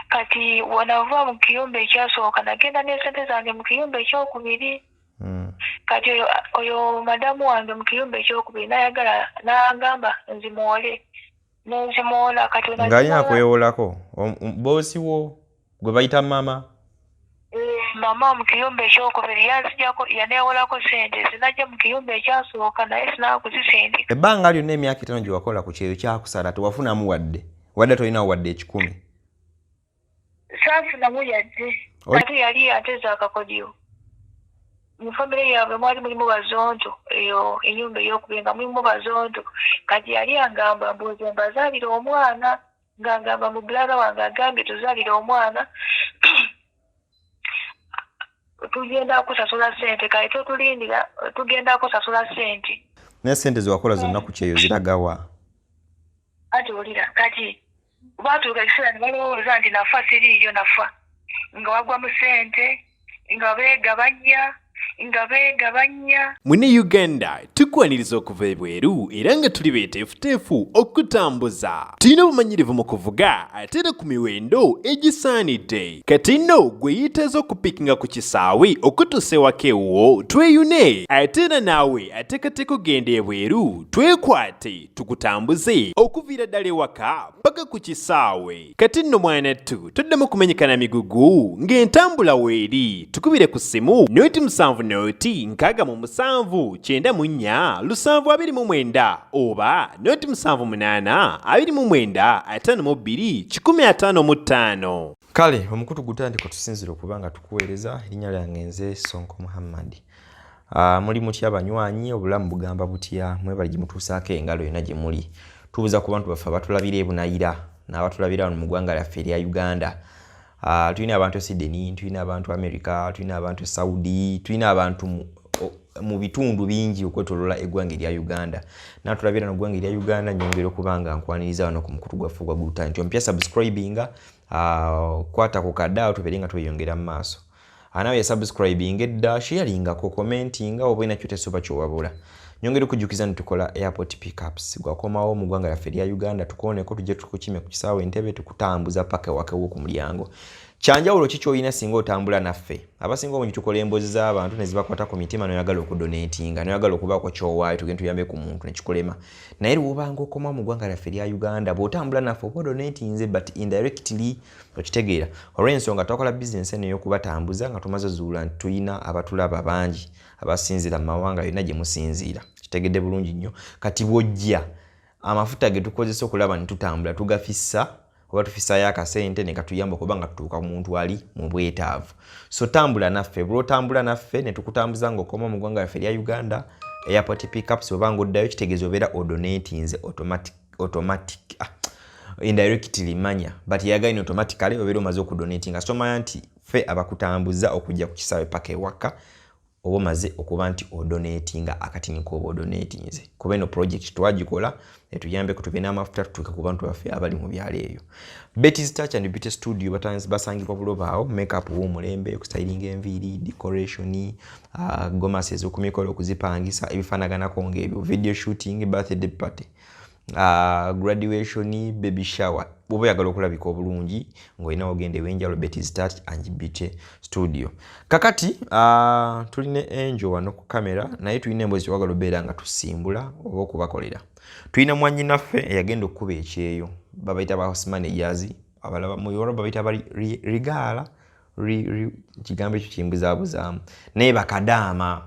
kati wanava mu kiyumba ekyasooka nagenda n'esente zange mu kiyumba ekyokubiri. Kati oyo madamu wange mu kiyumba ekyokubiri n'agamba nzimuwole. Nzimuwola kati ng'alina kwewolako boosi wo gwe bayita mama. Mama mu kiyumba ekyokubiri yanzijjako yaneewolako sente zinajja mu kiyumba ekyasooka naye sinaakuzisindika. Ebbanga lyonna emyaka 5 gye wakola ku kyeyo kyakusala tewafunamu wadde tolinawo wadde 10. Saafunamu yadde kati yali ateza akakodyo. Mu famire yaabwe mwali mulimu bazonto eyo ennyumba ey'okubiri nga mulimu bazonto kati yali agamba mbuuze mbazaalire omwana ng'agamba mu bulaga wange agambye tuzaalire omwana tugenda kusasula sente kale totulindira tugenda kusasula sente. Ne sente ziwakola zonna ku kyeyo ziragawa? Ati olira kati baatuuka ekiseera ne balowooza nti nafa siriiyo nafa nga wagwa mu sente nga beegabanya. Mune Uganda tukwaniriza okuva ebweru era nga tuli beeteefuteefu okutambuza. Tulina obumanyirivu mu kuvuga ate era ku miwendo egisaanidde. Kati nno gwe yeetaaza okupikinga ku kisaawe okutuusa ewaka ewuwo tweyune ate era naawe ateekateeka ogenda ebweru twekwate tukutambuze okuviira ddala ewaka paka ku kisaawe. Kati nno mwanattu toddamu kumenyekana migugu ng'entambula weeri tukubire ku ssimu noti 7-6-9-729 oba noti 7-8-29-52-155. Kale omukutu gutandika tusinzira okuba nga tukuweereza. Erinnya lyange nze Sonko Muhammad. Muli mutya abanywanyi, obulamu bugamba butya? Mwebali gimutuusaako engalo yonna gye muli. Tubuuza ku bantu baffe abatulabira ebunayira n'abatulabira wano mu ggwanga lyaffe erya Uganda. Tulina abantu Sydney, tulina abantu America, tulina abantu Saudi, tulina abantu mu bitundu bingi okwetoloola eggwanga erya Uganda. Natulabira no ggwanga erya Uganda nyongera okubanga nkwaniriza wano ku mukutu gwaffe gwa Good Time. Ompya subscribinga, kwata ku kadda tubeere nga tweyongera mu maaso. Nawe ya subscribing edda, sharingako, commentinga oba ina kyote soba kyowabula. Nyongera okujjukiza nti tukola airport pickups. Gwakomawo mu ggwanga lyaffe erya Uganda tukooneko tujje tukukime ku kisaawe Entebbe tukutambuza paka wakawo ku mulyango. Kyanjawulo ki ky'olina singa otambula naffe? Abasinga obungi tukola emboozi z'abantu ne zibakwata ku mitima n'oyagala okudonatinga, n'oyagala okubaako ky'owaayo tugende tuyambe ku muntu ne kikulema. Naye bw'obanga okomawo mu ggwanga lyaffe erya Uganda bw'otambula naffe oba odonatinze but indirectly okitegeera. Olw'ensonga twakola bizinesi eno ey'okubatambuza nga tumaze zuula nti tuyina abatulaba bangi abasinziira mu mawanga yonna gye musinziira. Kitegedde bulungi nnyo. Kati bw'ojja amafuta ge tukozesa okulaba ne tutambula tugafissa oba tufissayo akasente ne katuyamba okuba nga tutuuka ku muntu ali mu bwetaavu. So tambula naffe, bw'otambula naffe ne tukutambuza ng'okoma mu ggwanga lyaffe erya Uganda, airport pickups oba ng'oddayo kitegeeza obeera odonatinze automatic indirectly manya but yagaine automatically obeera omaze okudonatinga. So manya nti ffe abakutambuza okujja ku kisaawe paka ewaka oba omaze okuba nti odonatinga akatini k'oba odonatinze. Kuba eno project twagikola etuyambeko tube n'amafuta tutuuke ku bantu baffe abali mu byalo eyo. Betty's Touch and Beauty Studio basangibwa Bulobaawo, makeup w'omulembe, okustylinga enviiri, decoration, gomasi ez'okumikola okuzipangisa ebifaanaganako ng'ebyo, video shooting, birthday party, graduation, baby shower. Bw'oba oyagala okulabika obulungi ng'olina ogenda ewenjalo Betty's Touch and Beauty Studio. Kakati tulina Angel wano ku kamera naye tulina emboozi twagala obeera nga tusimbula oba okubakolera. Tulina mwannyinaffe eyagenda okukuba ekyeyo babayita ba house managers, abalaba mu Europe babayita bali rigala kigambo ekyo kimbuzabuzaamu naye bakadaama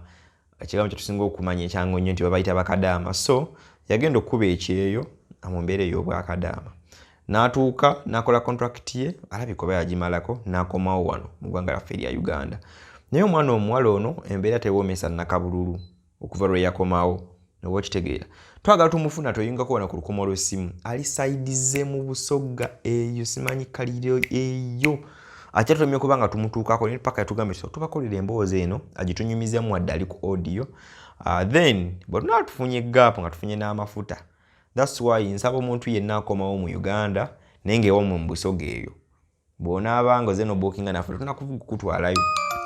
ekigambo kye tusinga okumanya ekyangu nnyo nti babayita bakadaama. So yagenda okukuba ekyeyo mu mbeera ey'obwakadaama. N'atuuka n'akola contract ye alabika oba yagimalako n'akomawo wano mu ggwanga lyaffe erya Uganda. Naye omwana omuwala ono embeera tewoomesa nakabululu okuva lwe yakomawo oba okitegeera. Twagala tumufuna toyingako wano ku lukomo lw'essimu ali saidize mu Busogga eyo simanyi kaliro eyo ate tutumye okuba nga tumutuukako ne paka yatugambye tubakolera emboozi eno agitunyumizamu wadde ali ku audio. Then bwe tunaba tufunye gap nga tufunye n'amafuta. That's why nsaba omuntu yenna akomawo mu Uganda naye ng'ewammwe mu Busogga eyo bw'onaabanga oze n'obookinga naffe tunakuvuga kutwalayo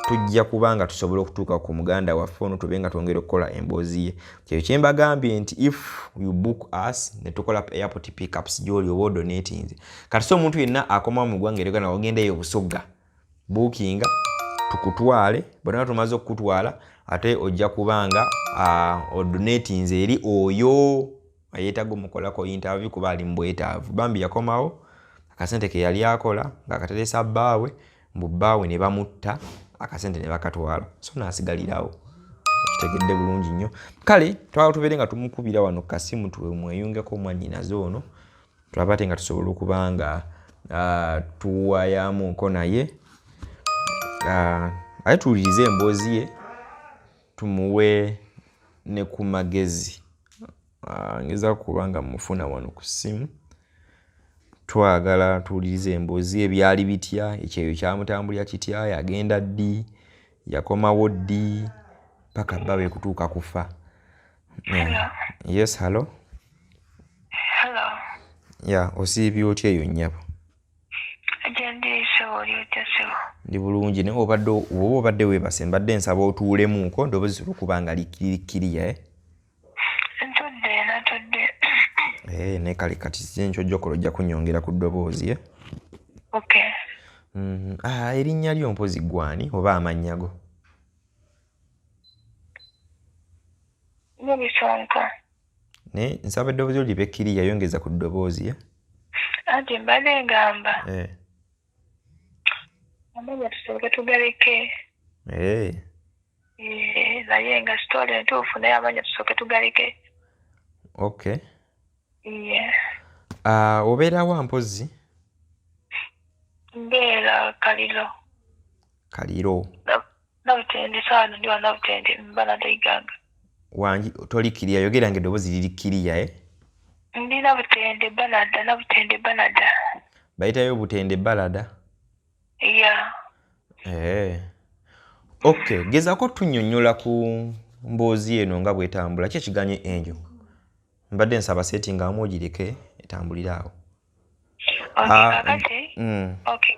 tujja kubanga tusobola okutuuka ku muganda waffe ono tube nga twongera okukola emboozi ye. Kyo kye mbagambye nti if you book us ne tukola airport pickups gy'oli oba odonatinze. Kati so omuntu yenna akoma mu ggwanga eryo ogendeyo obusogga bookinga tukutwale bonna tumaze okutwala ate ojja kubanga odonatinze eri oyo ayetaga omukolako interview kuba ali mbwetaavu. Bambi yakomawo akasente ke yali akola ng'akateresa bbaawe mbu bbaawe ne bamutta akasente ne bakatwala so naasigalirawo. Kitegedde bulungi nnyo. Kale twala tubeere nga tumukubira wano kasimu mweyungeko mwannyinaze ono tulabate nga tusobola okuba nga tuwayamuko naye aye tuwulirize emboozi ye tumuwe ne ku magezi. Ngeza kubanga mufuna wano ku ssimu twagala tuwulirize emboozi ye byali bitya, ekyeyo kyamutambulira kitya, yagenda ddi, yakomawo ddi paka bbawe kutuuka kufa. Yes, hello. Hello. Osiibye otya eyo nnyabo? Ndi bulungi naye obadde weebase mbadde nsaba otuulemuuko ndowooza okuba nga likkiriya ne kale kati enkyojjokolo ojja kunnyongera ku ddoboozi ye. Okay. Erinnya lyo mpozi gwani oba amannya go? Bisonko. Ne nsaba eddoboozi oli libe kkiriya yongeza ku ddoboozi ye. Anti mbadde ngamba. Amanya tusooke tugaleke. Naye nga sitole entuufu naye amanya tusooke tugaleke. Okay. Yeah. Obeera wa mpozi? Mbeera Kaliro. Kaliro. Nabutende saano ndi wa Nabutende mbala ndaiganga. Wangi toli kkiriya yogera nga eddoboozi liri kkiriya Ndi Nabutende Balada, Nabutende Balada. Bayitayo Butende Balada? Yeah. Okay, gezaako tunnyonnyola ku mboozi eno nga bw'etambula. Ki ekiganye enjo? Mbadde nsaba settinga amu ogireke etambulire awo. Okay.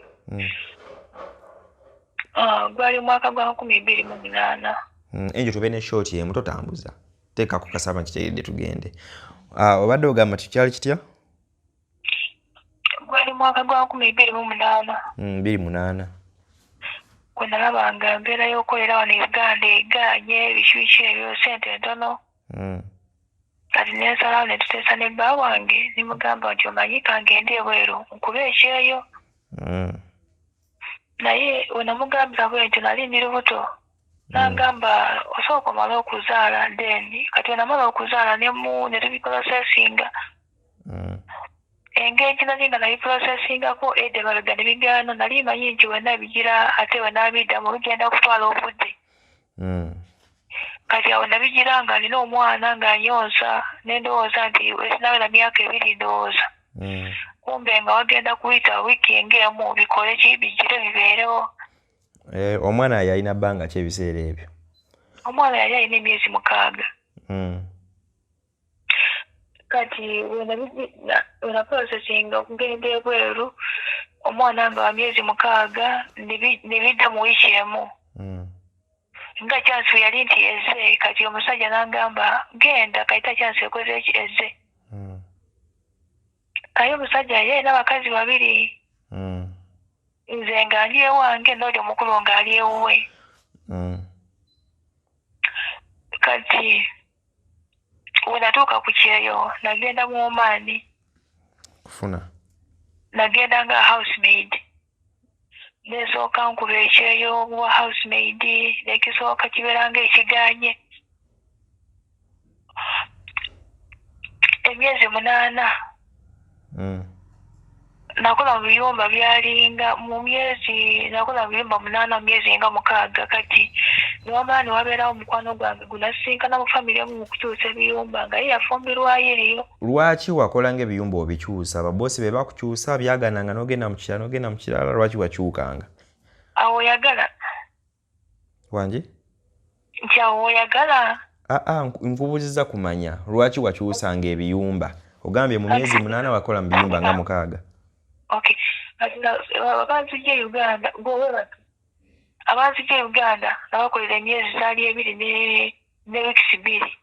Gwali mwaka gwa 2028. Enjo tube ne short emu totambuza. Teeka ku kasaba kitegeredde tugende. Obadde ogamba kikyali kitya? Gwali mwaka gwa 2028. 28. Kwe nalabanga mbeera y'okolera wano Uganda eganye bishyushyu ebyo sente ntono. Kati nensalawo ne tuteesa ne bba wange nimugamba nti omanyi kangende ebweru nkuba ekyeyo. Naye we namugambira bwe nti nali ndi lubuto n'agamba osooka omala okuzaala then kati we namala okuzaala ne tubiprocesinga. Engeri nali nga nabiprocessingako edde babega ne bigaana nali manyi nti wenna bigira ate we naabiddamu bigenda kutwala obudde. Kati awo nabigira nga nina omwana ng'anyonsa ne ndowooza nti sinawera myaka 2 ndowooza. Kumbe nga wagenda kuyita wiiki ng'emu bikole ki bigire bibeerewo. Omwana yalina bbanga ki ebiseera ebyo? Omwana yali alina emyezi 6. Kati wena processing okugenda ebweru omwana nga wa myezi 6 ne bidda mu wiiki emu. Nga chance yali nti eze kati omusajja n'agamba genda kayita chance ekoze eze. Ayo omusajja ye n'abakazi 2. Nze nga ndi ewange n'oli omukulu nga ali ewuwe. Kati we natuuka ku kyeyo nagenda mu omaani kufuna nagenda nga housemaid nesooka nkuba ekyeyo wa housemaid nekisooka kibeera nga ekiganye emyezi 8. Nakola mu biyumba byalinga mu myezi nakola mu biyumba 8 myezi nga 6 kati niwamaani wabeerawo mukwano gwange gunasinkana mu famire mu kukyusa ebiyumba nga ye yafumbirwayo eriyo. Lwaki wakola ng'ebiyumba obikyusa? Ababoosi be bakukyusa byagananga n'ogenda mu kirala lwaki wakyukanga? Awo oyagala. Wangi? Nti awo oyagala. Nkubuuziza kumanya lwaki wakyusanga ebiyumba. Ogambye mu myezi 8 wakola mu biyumba nga 6. Okay. Kati babanzijja Uganda gowe batu. Abazika e Uganda nabakolera emyezi zaali 2 ne weeks 2.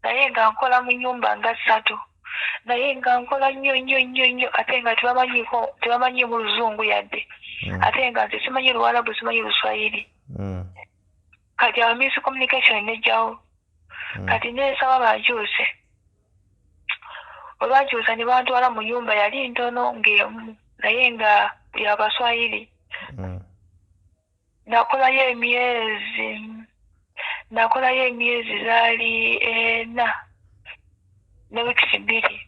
Naye nga nkola mu nnyumba nga 3. Naye nga nkola nnyo ate nga tebamanyi mu Luzungu yadde. Ate nga nze simanyi Luwarabu, simanyi Luswahili. Kati awo miscommunication nejjawo. Kati nesaba bankyuse. Olwakyusa ne bantwala mu nnyumba yali ntono ng'emu naye nga y'Abaswahili. Nakolayo emyezi zaali 4 ne weeks 2.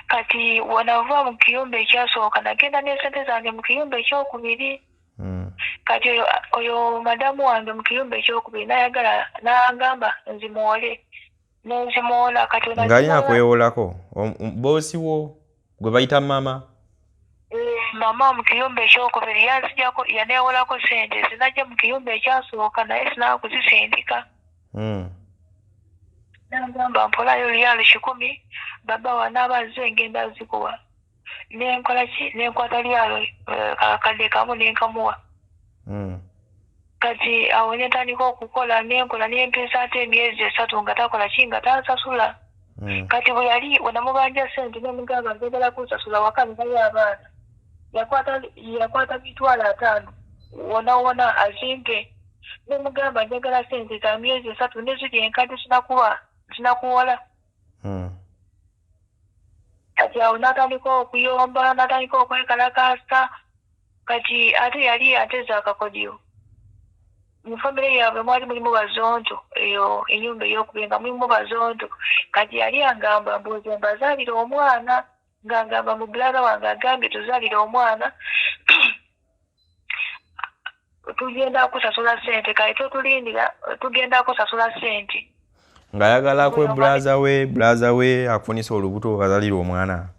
Kati wanava mu kiyumba ekyasooka nagenda n'esente zange mu kiyumba ekyokubiri. Kati oyo madamu wange mu kiyumba ekyokubiri n'ayagala n'agamba nzimuwole. Nenzimwola kati ng'alina kwewolako boosi wo gwe bayita mama. Mama mu kiyumba ekyokubiri yanzijjako yaneewolako sente zinajja mu kiyumba ekyasooka naye sinaba kuzisindika. N'agamba mpolayo Riyal 10 baba wanaaba nze ngenda zikuwa. Nenkola ki? Nenkwata Riyal akakadde kamu nenkamuwa. Kati awo netandika okukola nenkola nempisa ate emyezi 3 nga takola ki nga tansasula. Kati bwe yali wanamubanja sente nemugamba njagala kunsasula waka ninayo abaana. Yakwata mitwalo 5 wona azimpe. Nemugamba njagala sente za myezi 3 neziri enkadde sinakuwola. Kati awo natandika okuyomba natandika okwekalakasa. Kati ate yali ateza akakodyo. Mu famire yaabwe mwali mulimu bazonto eyo ennyumba ey'okubenga mulimu bazonto. Kati yali angamba mbuze mbazaalira omwana ng'angamba mu brother wange agambye tuzaalira omwana tugenda kusasula sente kale totulindira tugenda kusasula sente. Ng'ayagala kwe brother we afunisa olubuto kazaalira omwana.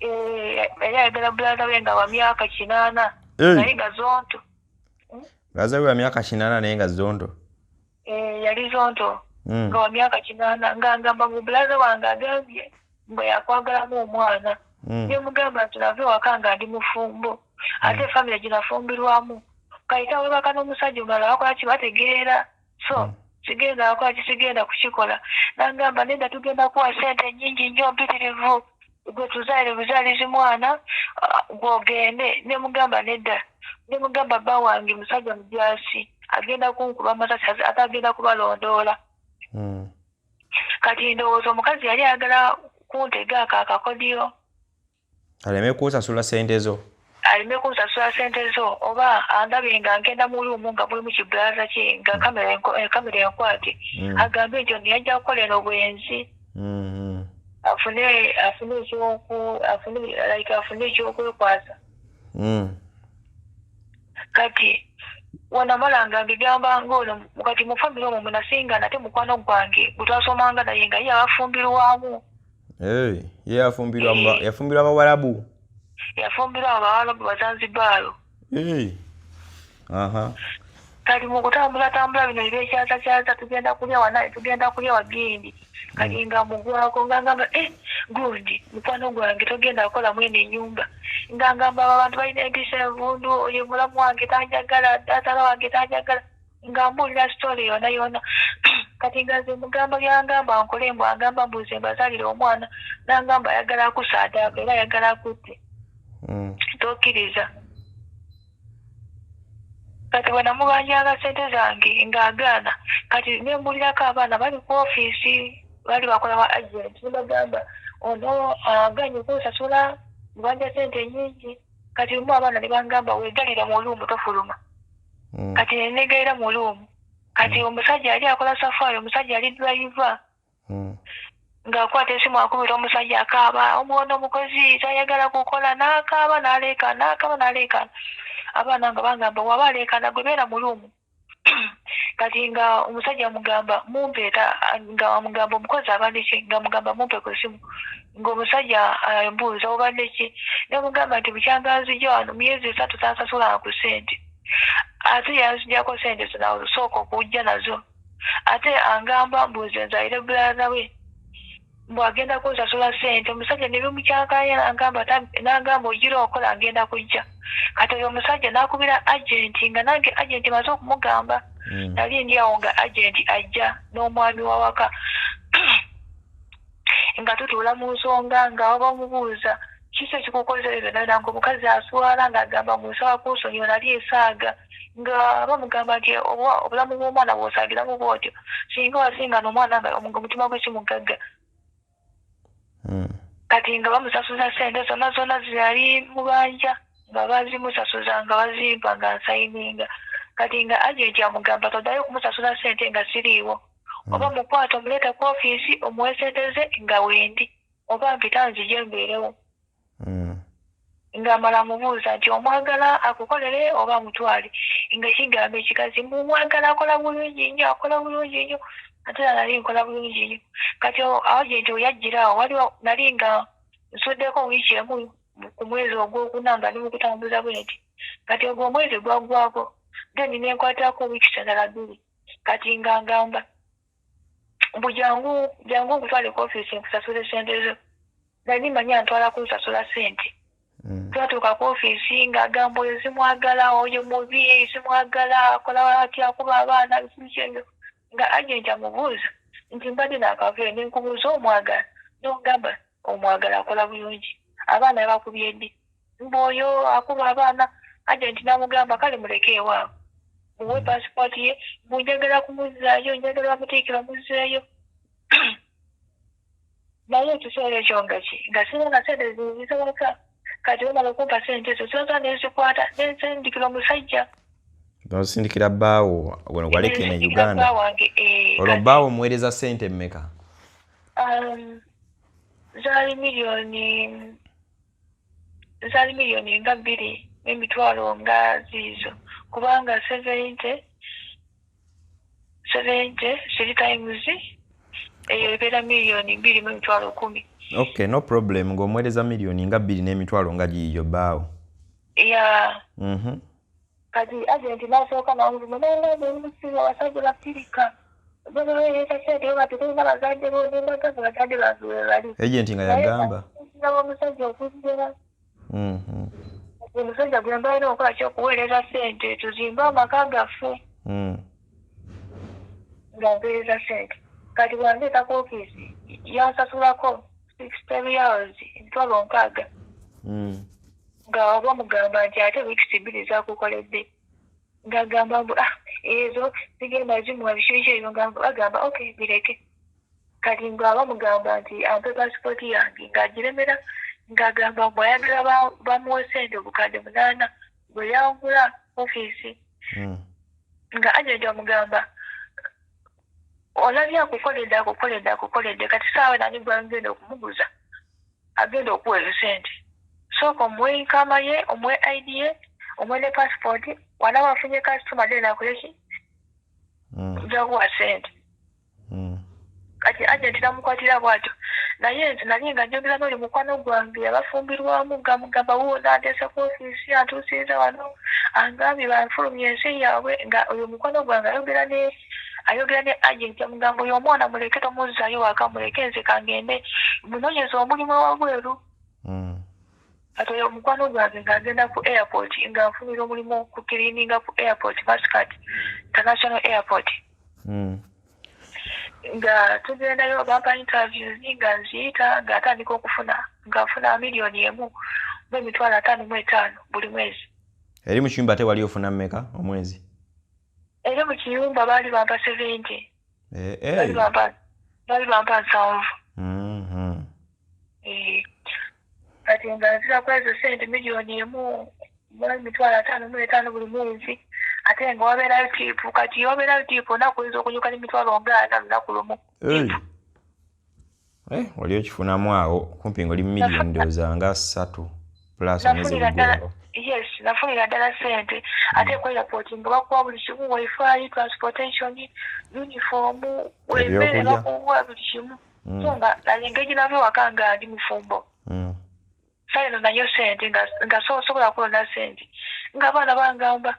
Yali ayagala brother we nga wa myaka 8 naye nga zonto. Brother we wa myaka 8 naye nga zonto. Yali zonto nga wa myaka 8 ng'angamba mu brother wange agambye ngo yakwagalamu omwana. Nemugamba tunave waka nga ndi mufumbo ate famire ginafumbirwamu. Kayita webaka n'omusajja omulala wakola kibategeera so sigenda wakola kisigenda kukikola. N'agamba nedda tugenda kuwa sente nnyingi nnyo mpitirivu gwe tuzaire buzaalizi mwana gwogende. Nemugamba nedda. Nemugamba bba wange musajja mujaasi agenda kunkuba amasasi atagenda kubalondoola. Kati ndowooza omukazi yali ayagala kuntega akakodyo aleme kusasula sente zo. Oba andabe nga ngenda mu lumu nga muli mu kibulaza kye nga kamera enkwate agambe nti ono yajja kukolera obwenzi afune ekyokwekwasa. Kati wanamala nga ngigamba ng'ono kati mu famire omwo munasinga nate mukwano gwange gutwasomanga naye nga ye abafumbirwamu. Ye yafumbirwa Abawarabu. Yafumbirwa Abawarabu Bazanzibaalo. Kati mu kutambula bino ebyekyaza tugenda kulya wanaye tugenda kulya wagindi. Kati nga mugwako ngangamba gundi mukwano gwange togenda kukola mwene ennyumba. Ngangamba abantu balina empisa envundu oyo mulamu wange tanjagala ddaatala wange tanjagala nga mbuulira story yona. Kati nga nze mugamba byangamba nkole mbw agamba mbuze mbazaalira omwana n'angamba ayagala akusaadaaka era ayagala akutte. Tokkiriza. Kati bwe namubanjanga sente zange ng'agaana kati nembuulirako abaana bali ku ofiisi bali bakola wa agent nebagamba ono aganye kunsasula mubanja sente nyingi. Kati lumu abaana ne bangamba weegalira mu lumu tofuluma. Kati neneegalira mu lumu. Kati omusajja yali akola safari omusajja yali driver ng'akwata esimu akubira omusajja akaaba omuwono omukozi tayagala kukola n'akaaba n'aleekaana. Abaana nga bangamba waba aleekaana gwe beera mu lumu. Kati nga omusajja amugamba mumpeeta nga amugamba omukozi abadde ki nga amugamba mumpe ku ssimu ng'omusajja ambuuza obadde ki nemugamba nti bukyanganzijja wano myezi 3 tansasula ku sente ate yanzijjako sente zona olusooka okujja nazo ate angamba mbuuze nzaire brother we mbwagenda kusasula ssente omusajja ne bimukyakaya n'agamba ogira okola agenda kujja kati oyo omusajja n'akubira agenti nga nange agenti maze okumugamba nali ndi awo nga agenti ajja n'omwami wawaka nga tutuula mu nsonga nga bamubuuza kiki ekikukozereza nga omukazi aswala ng'agamba munsaba kunsonyiwa nali esaaga nga bamugamba nti obulamu bw'omwana bw'osaagiramu bw'otyo singa wasinga n'omwana nga omutima gwe kimugagga kati nga bamusasuza ssente zonna zonna ziyali mubanja nga bazimusasuza nga bazimpa nga nsayininga kati nga agenti amugamba toddayo okumusasula ssente nga siriiwo oba mukwata omuleeta ku ofiisi omuwe ssente ze nga wendi oba mpita nzije mbeerewo ng'amala mubuuza nti omwagala akukolere oba mutwale nga kigambo ekikazi mumwagala akola bulungi nnyo ate era nali nkola bulungi nnyo kati agenti oyajjiraawo waliwo nali nga nsuddeko wiiki emu ku mwezi ogwokuna nga ndi mu kutambuza bwe nti kati ogwo omwezi gwaggwako then nenkwatako wiiki endala 2 kati nga ngamba mbu jangu nkutwale ku ofiisi nkusasule ssente zo nali manya ntwala kunsasula ssente twatuuka ku ofiisi ng'agamba oyo zimwagala oyo mubi zimwagala akola atya akuba abaana biki ebyo nga agenti amubuuza nti mbadde n'akavuyo ne nkubuuza omwagala n'ogamba omwagala akola bulungi abaana bakubye ddi mb'oyo akuba abaana agenti n'amugamba kale muleke ewaabwe muwe paasipooti ye munjagala kumuzaayo njagala bamuteekera muzeeyo naye ekiseera ekyo nga sirina ssente zisoboka kati bamala okumpa ssente ezo zoza nezikwata nensindikira omusajja nosindikira bbaawo waleke ne Uganda olwo bbaawo omuweereza ssente mmeka? zaali miliyoni nga 2 n'emitwalo nga ziizo kubanga 70 3 times eyo ebeera miliyoni 2 n'emitwalo 10. Okay, no problem. Ng'omuweereza miliyoni nga 2 n'emitwalo nga giiyo bbaawo. Yeah. Kati agenti n'asooka n'amuvuma n'omusiba abasajja bafirika banoweereza ssente yo batulina bazadde bonendaga bazadde bantu we bali agenti nga yagamba omusajja okuzira omusajja gwe mbalina okukola kyokuweereza ssente tuzimbe amaka gaffe nga mpeereza ssente kati bwandeeta ku ofiisi yansasulako 6 hours emitwalo 6 nga bamugamba nti ate wiiki 2 zakukoledde ng'agamba mbu ezo zigenda zimuwa biki ebyo ng'agamba okay bireke kati nga bamugamba nti ampe paasipooti yange ng'agiremera ng'agamba mbu ayagala bamuwe ssente obukadde 8 bwe yawugula ofiisi nga agenti amugamba olabye akukoledde kati saawe nani gwangenda okumuguza agenda okuweeza ssente sooka omuwe inkama ye omuwe ID ye omuwe ne paasipooti wana wafunye kasitoma dde nakoleki njakuwa ssente kati agenti namukwatira bw'atyo naye nze nali nga njogera n'oli mukwano gwange abafumbirwamu gamugamba wuuna nteesa ku ofiisi antuusiza wano angambye banfulumya ensi yaabwe nga oyo mukwano gwange ayogera ne agenti amugamba oyo omwana muleke tomuzzaayo waka muleke nze kangende munoonyeza omulimu wabweru kati oyo mukwano gwange ng'agenda ku airport ng'anfunira omulimu ku kirininga ku airport Muscat International Airport nga tugendayo bampa interviews nga nziyita ng'atandika ng'afuna miliyoni 1 n'emitwalo 55 buli mwezi. Eri mu kiyumba ate wali ofuna mmeka omwezi? Eri mu kiyumba baali bampa 70. Baali bampa 7. Kati nga nzira kwa ezo ssente miliyoni 1 n'emitwalo 55 buli mwezi. Ate nga wabeerayo tiipu kati wabeerayo tiipu onakuyinza okunyuka n'emitwalo nga 4 lunaku lumu. Wali okifunamu awo kumpi ng'oli mu miliyoni ndowooza nga 3 plus omwezi ogugulawo. Yes, nafunira ddala ssente ate ku airport nga bakuwa buli kimu wifi, transportation, uniform, emmere bakuwa buli kimu. So nga engeri nava ewaka nga ndi mufumbo. Sayino nayo ssente nga sobola kulonda ssente ng'abaana bangamba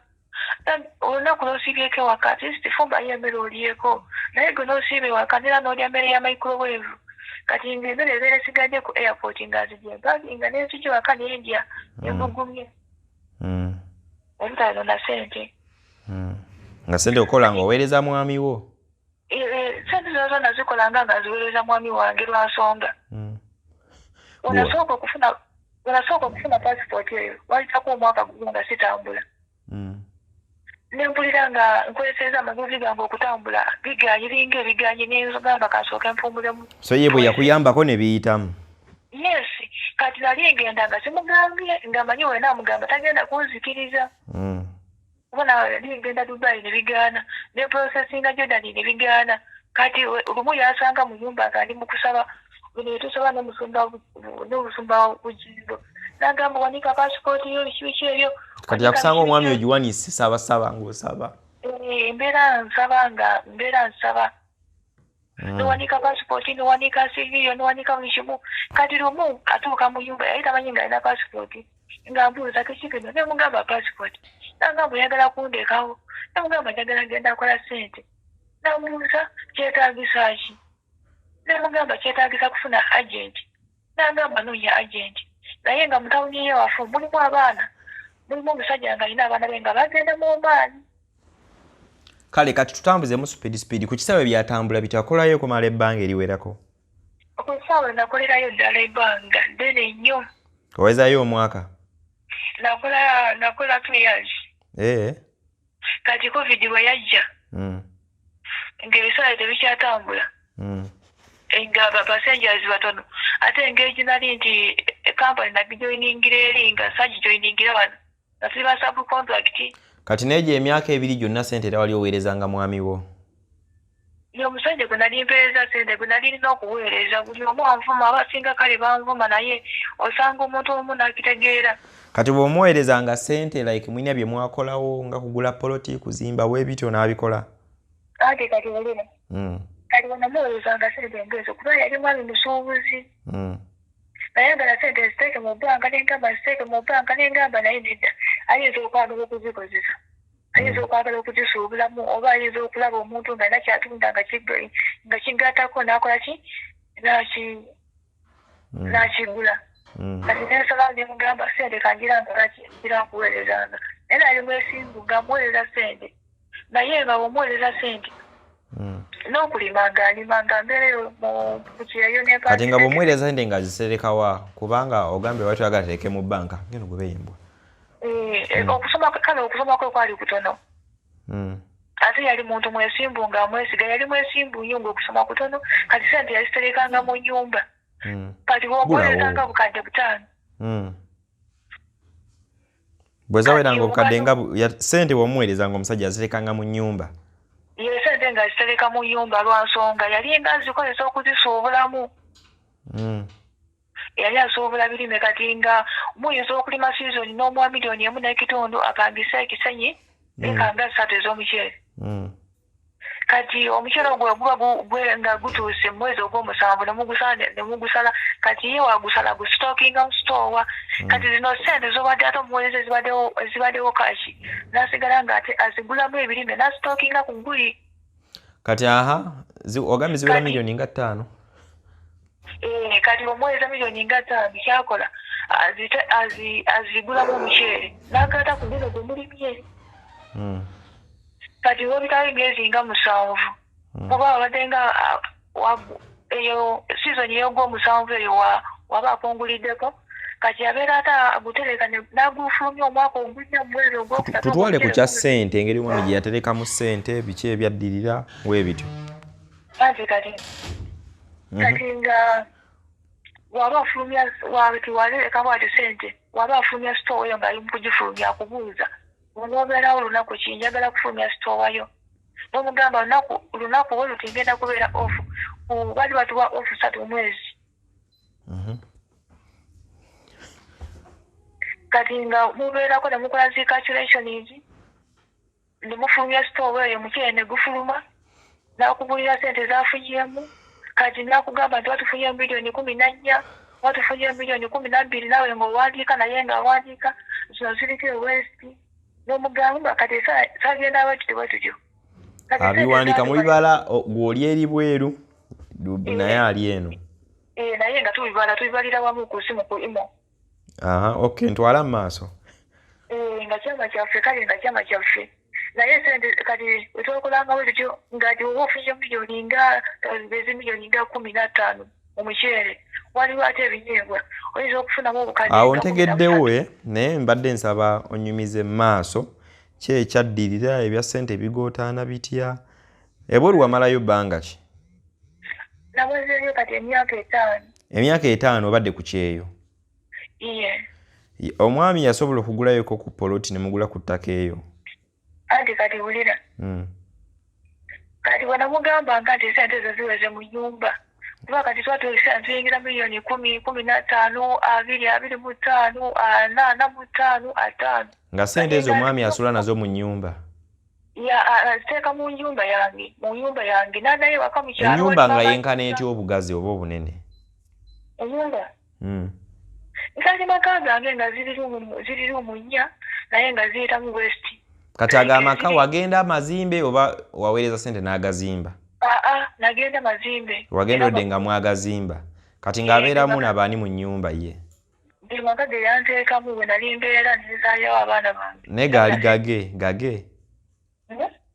olunaku n'osiibyeko ewaka tisifumba yo emmere olyeko naye gwe n'osiiba ewaka nera n'olya mmere ya microwave kati ng'emmere ebeera esigadde ku airport ng'azigye nga n'ezigiwaka n'endya emugumye obutalo na sente nga sente okola ng'oweereza mwami wo sente zozo nazikolanga nga ziweereza mwami wange lwa nsonga onasooka okufuna passport eyo wayitako omwaka gumu nga sitambula nempulira nga nkozeseza amagezi gange okutambula biganye linga ebiganye nenzogamba kansooke mpumbulemu so ye bwe yakuyambako ne biyitamu yes kati nali ngenda nga simugambye nga manyi wena amugamba tagenda kunzikiriza kubona nali ngenda Dubai ne bigaana ne processinga Jordan ne bigaana kati lumu yasanga mu nyumba nga ndi mu kusaba bino tusaba n'obusumba bujindo nagamba wanika passport yo biki ebyo kati yakusanga omwami ogiwanise saba ng'osaba mbeera nsaba nowanika passport nowanika CV yo nowanika buli kimu kati lumu atuuka mu nyumba yali tamanyi nga alina passport ng'ambuuza kikino ne mugamba passport nagamba oyagala kundekawo ne mugamba njagala genda kola sente namubuuza kyetaagisa ki ne mugamba kyetaagisa kufuna agent nagamba noonya agent naye nga mutawuni ye wafu mulimu abaana mulimu omusajja nga alina abaana be nga bagenda mu maanyi kale kati tutambuzemu speed ku kisaawe byatambula bitakolayo kumala ebbanga eriwerako ku kisaawe nakolerayo ddala ebbanga ddene nnyo owezayo omwaka nakola 2 years kati covid bwe yajja ng'ebisaale tebikyatambula nga passengers batono ate ng'egi nali nti kampani nagijoyiningira eri nga sagijoyiningira wano nga tuliba subcontract kati n'egyo emyaka 2 gyonna sente era wali oweerezanga mwami wo ye omusajja gwe nali mpeereza sente gwe nali nina okuweereza buli omu anvuma abasinga kale banvuma naye osanga omuntu omu nakitegeera kati bw'omuweerezanga sente like mwina bye mwakolawo nga kugula poloti kuzimba weebityo n'abikola ate kati olina kati bwenamuweerezanga sente ngezo kuba yali mwami musuubuzi nayagala sente ziteeke mu bbanka nengamba ziteeke mu bbanka nengamba naye nedda ayinza okwagala okuzikozesa ayinza okwagala okuzisuubulamu oba ayinza okulaba omuntu nga nakyatunda nga kigattako n'akola ki n'akigula kati nensala nemugamba sente kangiranga kirankuweerezanga naye nali mwesimbu nga muweereza sente naye nga bwomuweereza sente n'okulima ng'alimanga mbeereyo mu kiyayo ne kati nga bw'omuweereza sente nga ziserekawa kubanga ogambe lwaki oyagala teeke mu bbanka ngeno gwe beyimbwa okusoma kwe kwali kutono ate yali muntu mwesimbu ng'amwesiga yali mwesimbu nnyo ng'okusoma kutono kati sente yaziterekanga mu nnyumba kati bw'omuweerezanga bukadde 5 bwe zaweranga obukadde nga sente bw'omuweerezanga omusajja yaziterekanga mu nnyumba ye sente nga zitereka mu nnyumba lwa nsonga yali nga azikozesa okuzisuubulamu yali asuubula birime kati nga muyinza okulima sizoni n'omuwa miliyoni 1.5 apangisa ekisenyi ekanga 3 ez'omuceere kati omuceere ogwo guba nga gutuuse mu mwezi ogw'omusanvu nemugusala kati ye wagusala gusitookinga mu sitoowa kati zino sente zobadde ate omuweereza ezibaddewo kashi nasigala nga ate azigulamu ebirime nasitookinga ku nguli kati ogambe ziwera miliyoni nga 5 kati omuweereza miliyoni nga 5 kyakola azigulamu omuceere n'agatta ku nguli gwe mulimye kati wobitali ng'ezinga 7 kuba wabadde nga eyo sizoni ey'ogw'omusanvu eyo wabaako nguliddeko kati abeera ate agutereka n'agufulumya omwaka ogujja mu mwezi ogwokutatu tutwale ku kya ssente engeri mwami gye yaterekamu ssente biki ebyaddirira weebityo anti kati nga waba afulumya tiwaleka bwati ssente waba afulumya sitoowa eyo ng'ali mu kugifulumya akubuuza onobeerawo olunaku ki njagala kufulumya sitoowayo n'omugamba lunaku we luti ngenda kubeera ofu bali batuwa ofu 3 mu mwezi kati nga mubeerako ne mukola zi calculations ne mufulumya sitoowa eyo muceere ne gufuluma n'akugulira ssente zaafunyemu kati n'akugamba nti watufunye miliyoni 14 watufunye miliyoni 12 nawe ng'owandiika naye ng'awandiika zino ziriko ewest n'omugamba kati sagenda bwetutyo abiwandiika mu bibala gw'oli eri bweru naye ali eno naye nga tubibalira wamu ku simu ku imo. Aha, okay, ntwala maaso. Nga kyama kyaffe kale nga kyama kyaffe. Naye sente kati etokolanga wetyo ngati ofunye milioni nga bezi milioni nga 15 omukyere. Waliwo ate ebinyeebwa. Oyinza okufunamu obukadde. Awo ntegeddewo naye mbadde nsaba onyumize maaso. Ki ekyaddirira ebya ssente ebigootaana bitya? Ebweru wamalayo bbanga ki? Nawezeeyo kati emyaka 5. Emyaka 5 obadde ku kyeyo? Iye. Omwami yasobola okugulayooko ku poloti ne mugula ku ttaka eyo? Anti kati wulira. Kati wanamugamba nti ssente ezo ziweze mu nnyumba. Kuba kati tuyingira milioni 10, 15, 20, 25, 45, 5. Nga ssente ezo omwami asula nazo mu nnyumba? Teeka mu nyumba yange. Nanaye waka mu kyalo. Ennyumba nga yenkana etya obugazi oba obunene? Ennyumba? Nkali maka gange nga ziri rumu 4 naye nga ziyitamu west. Kati agamaka wagenda amazimbe oba waweereza ssente n'agazimba? Nagenda mazimbe. Wagenda odde nga mwagazimba. Kati ng'abeeramu n'abaani mu nnyumba ye? Buli maka ge yanteekamu bwe nali mbeera nezaayawo abaana bange. Naye gaali gage?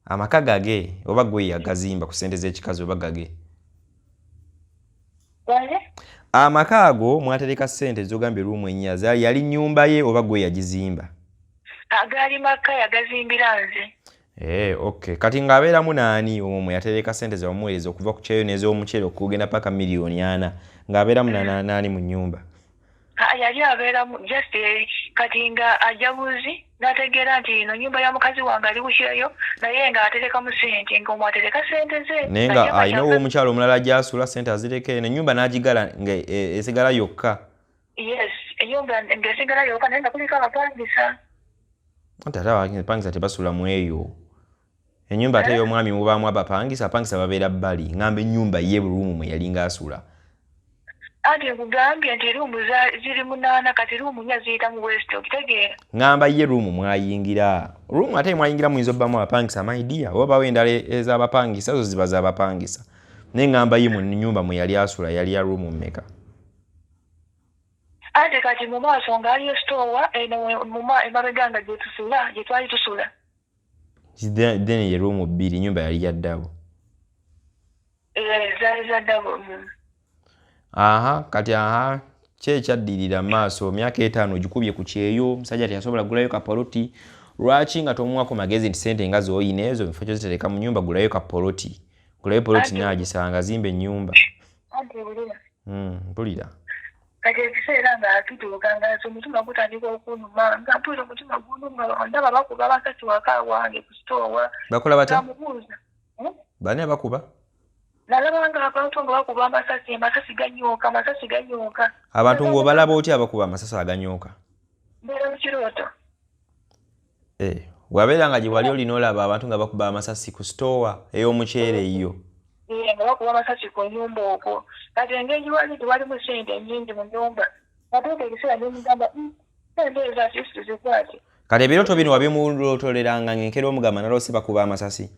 Amaka gage oba gwe yagazimba ku ssente z'ekikazi oba gage? Amaka ago mwatereka ssente z'ogambye ruumu 4 yali nnyumba ye oba gwe yagizimba? Agaali maka yagazimbira nze. Okay. Kati ng'abeeramu naani omwe yatereka ssente zamuweereza okuva ku kyeyo n'ez'omukyere okugenda paka milioni 4 ng'abeeramu naani mu nnyumba? Yali abeeramu just kati nga ajabuzi n'ategeera nti ino nnyumba ya mukazi wange ali kukyeyo naye nga aterekamu ssente ng'omwatereka ssente ze. Naye nga alina omukyalo omulala gy'asula ssente azireka eno ennyumba n'agigala esigala yokka? Yes, ennyumba ng'esigala yokka naye nga kuliko abapangisa. Ate abapangisa tebasula mu eyo. Ennyumba ate y'omwami mubaamu abapangisa babeera bbali. Ngamba ennyumba ye bulumu mwe yali ng'asula. Ate nkugambye nti ruumu ziri 8 kati ruumu 4 ziyitamu west okitegeera. Ngamba ye ruumu mwayingira. Ruumu ate mwayingira muyinza obbamu abapangisa maidiya oba bawo endala ez'abapangisa zo ziba z'abapangisa. Naye ngamba ye mu nnyumba mwe yali asula yali ya ruumu mmeka? Ate kati mu maaso ng'aliyo sitowa emabega nga gye twali tusula. Then ye ruumu 2 nnyumba yali ya ddabo? Zaali za ddabo. Kati ki ekyaddirira maaso myaka 5 ogikubye ku kyeyo omusajja teyasobola gulayo kapoloti. Lwaki nga tomuwako magezi nti ssente nga z'oyina ezo ebifo ky'ozitereka mu nnyumba gulayo kapoloti? Gulayo poloti n'agisanga zimba ennyumba. Mpulira. Kati ekiseera nga kituuka nga omutima gutandika okunuma nga mpulira omutima gunuma ndaba bakuba abasasi waka wange ku sitowa. Bakola batya? Bani abakuba? Nalabanga abantu nga bakuba amasasi ganyooka. Abantu ng'obalaba otya abakuba amasasi aganyooka? Mbeera mu kirooto. Wabeera nga gye wali olina olaba abantu nga bakuba amasasi ku sitowa ey'omukyere eyo? Nga bakuba amasasi ku nnyumba okwo. Kati engeri wali tewalimu ssente nnyingi mu nnyumba. Natuuka ekiseera nemugamba ssente ezo ati zikwate. Kati ebirooto bino wabimulootoleranga ng'enkera omugamba naloose bakuba amasasi?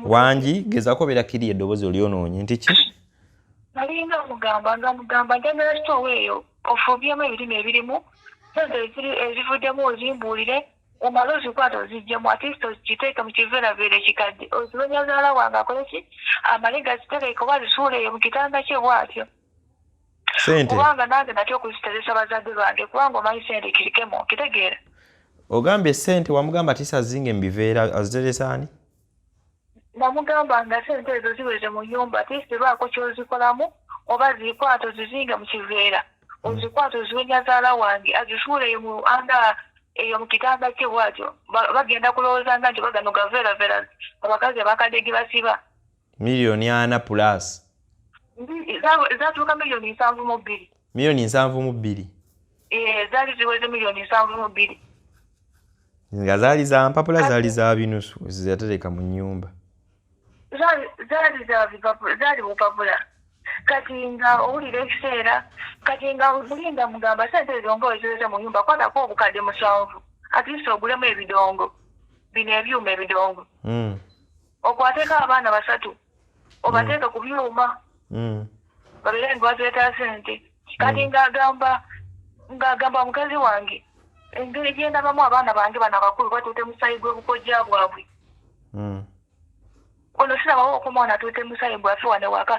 Wangi gezaako beera kiri eddoboozi olyonoonye nti ki? Nalinga mugamba njagala sitowa eyo ofubyemu ebirime ebirimu ssente ezivuddemu ozimbuulire omale ozikwata oziggyemu at least okiteeke mu kiveeraveera ekikadde oziwe nyazaala wange akole ki amale gazitereke oba zisuule eyo mu kitanda kye bw'atyo. Ssente? Kubanga nange natya okuziteresa bazadde bange kubanga omanyi ssente kirikemu okitegeera. Ogambye ssente wamugamba tisazinge mu biveera aziteresa ani? Namugamba nga ssente ezo ziweze mu nnyumba at least lwako ky'ozikolamu oba zikwata ozizinga mu kiveera ozikwata oziwe nyazaala wange azisuule eyo mu anda eyo mu kitanda kye bw'atyo bagenda kulowooza nga nti bagano gaveeraveera abakazi abakadde ge basiba. Milioni 4 plus? Zaatuuka milioni 7.2. Milioni 7.2? Zaali ziweze milioni 7.2. Nga zaali za mpapula zaali za binusu ziyatereka mu nnyumba? Zaali bupapula. Kati nga owulira ekiseera kati nga mulinda mugamba ssente ezo nga oziweze mu nnyumba kwatako obukadde 7 at least ogulemu ebidongo bino ebyuma ebidongo okwateeko abaana 3 obateeka ku byuma babeere ntibazeeta sente kati ng'agamba mukazi wange engeri gye ndabamu abaana bange bano abakulu batuute musayi gw'ebukojja bwabwe ono sirabawo okuma ono atuute musayi bwaffe wane waka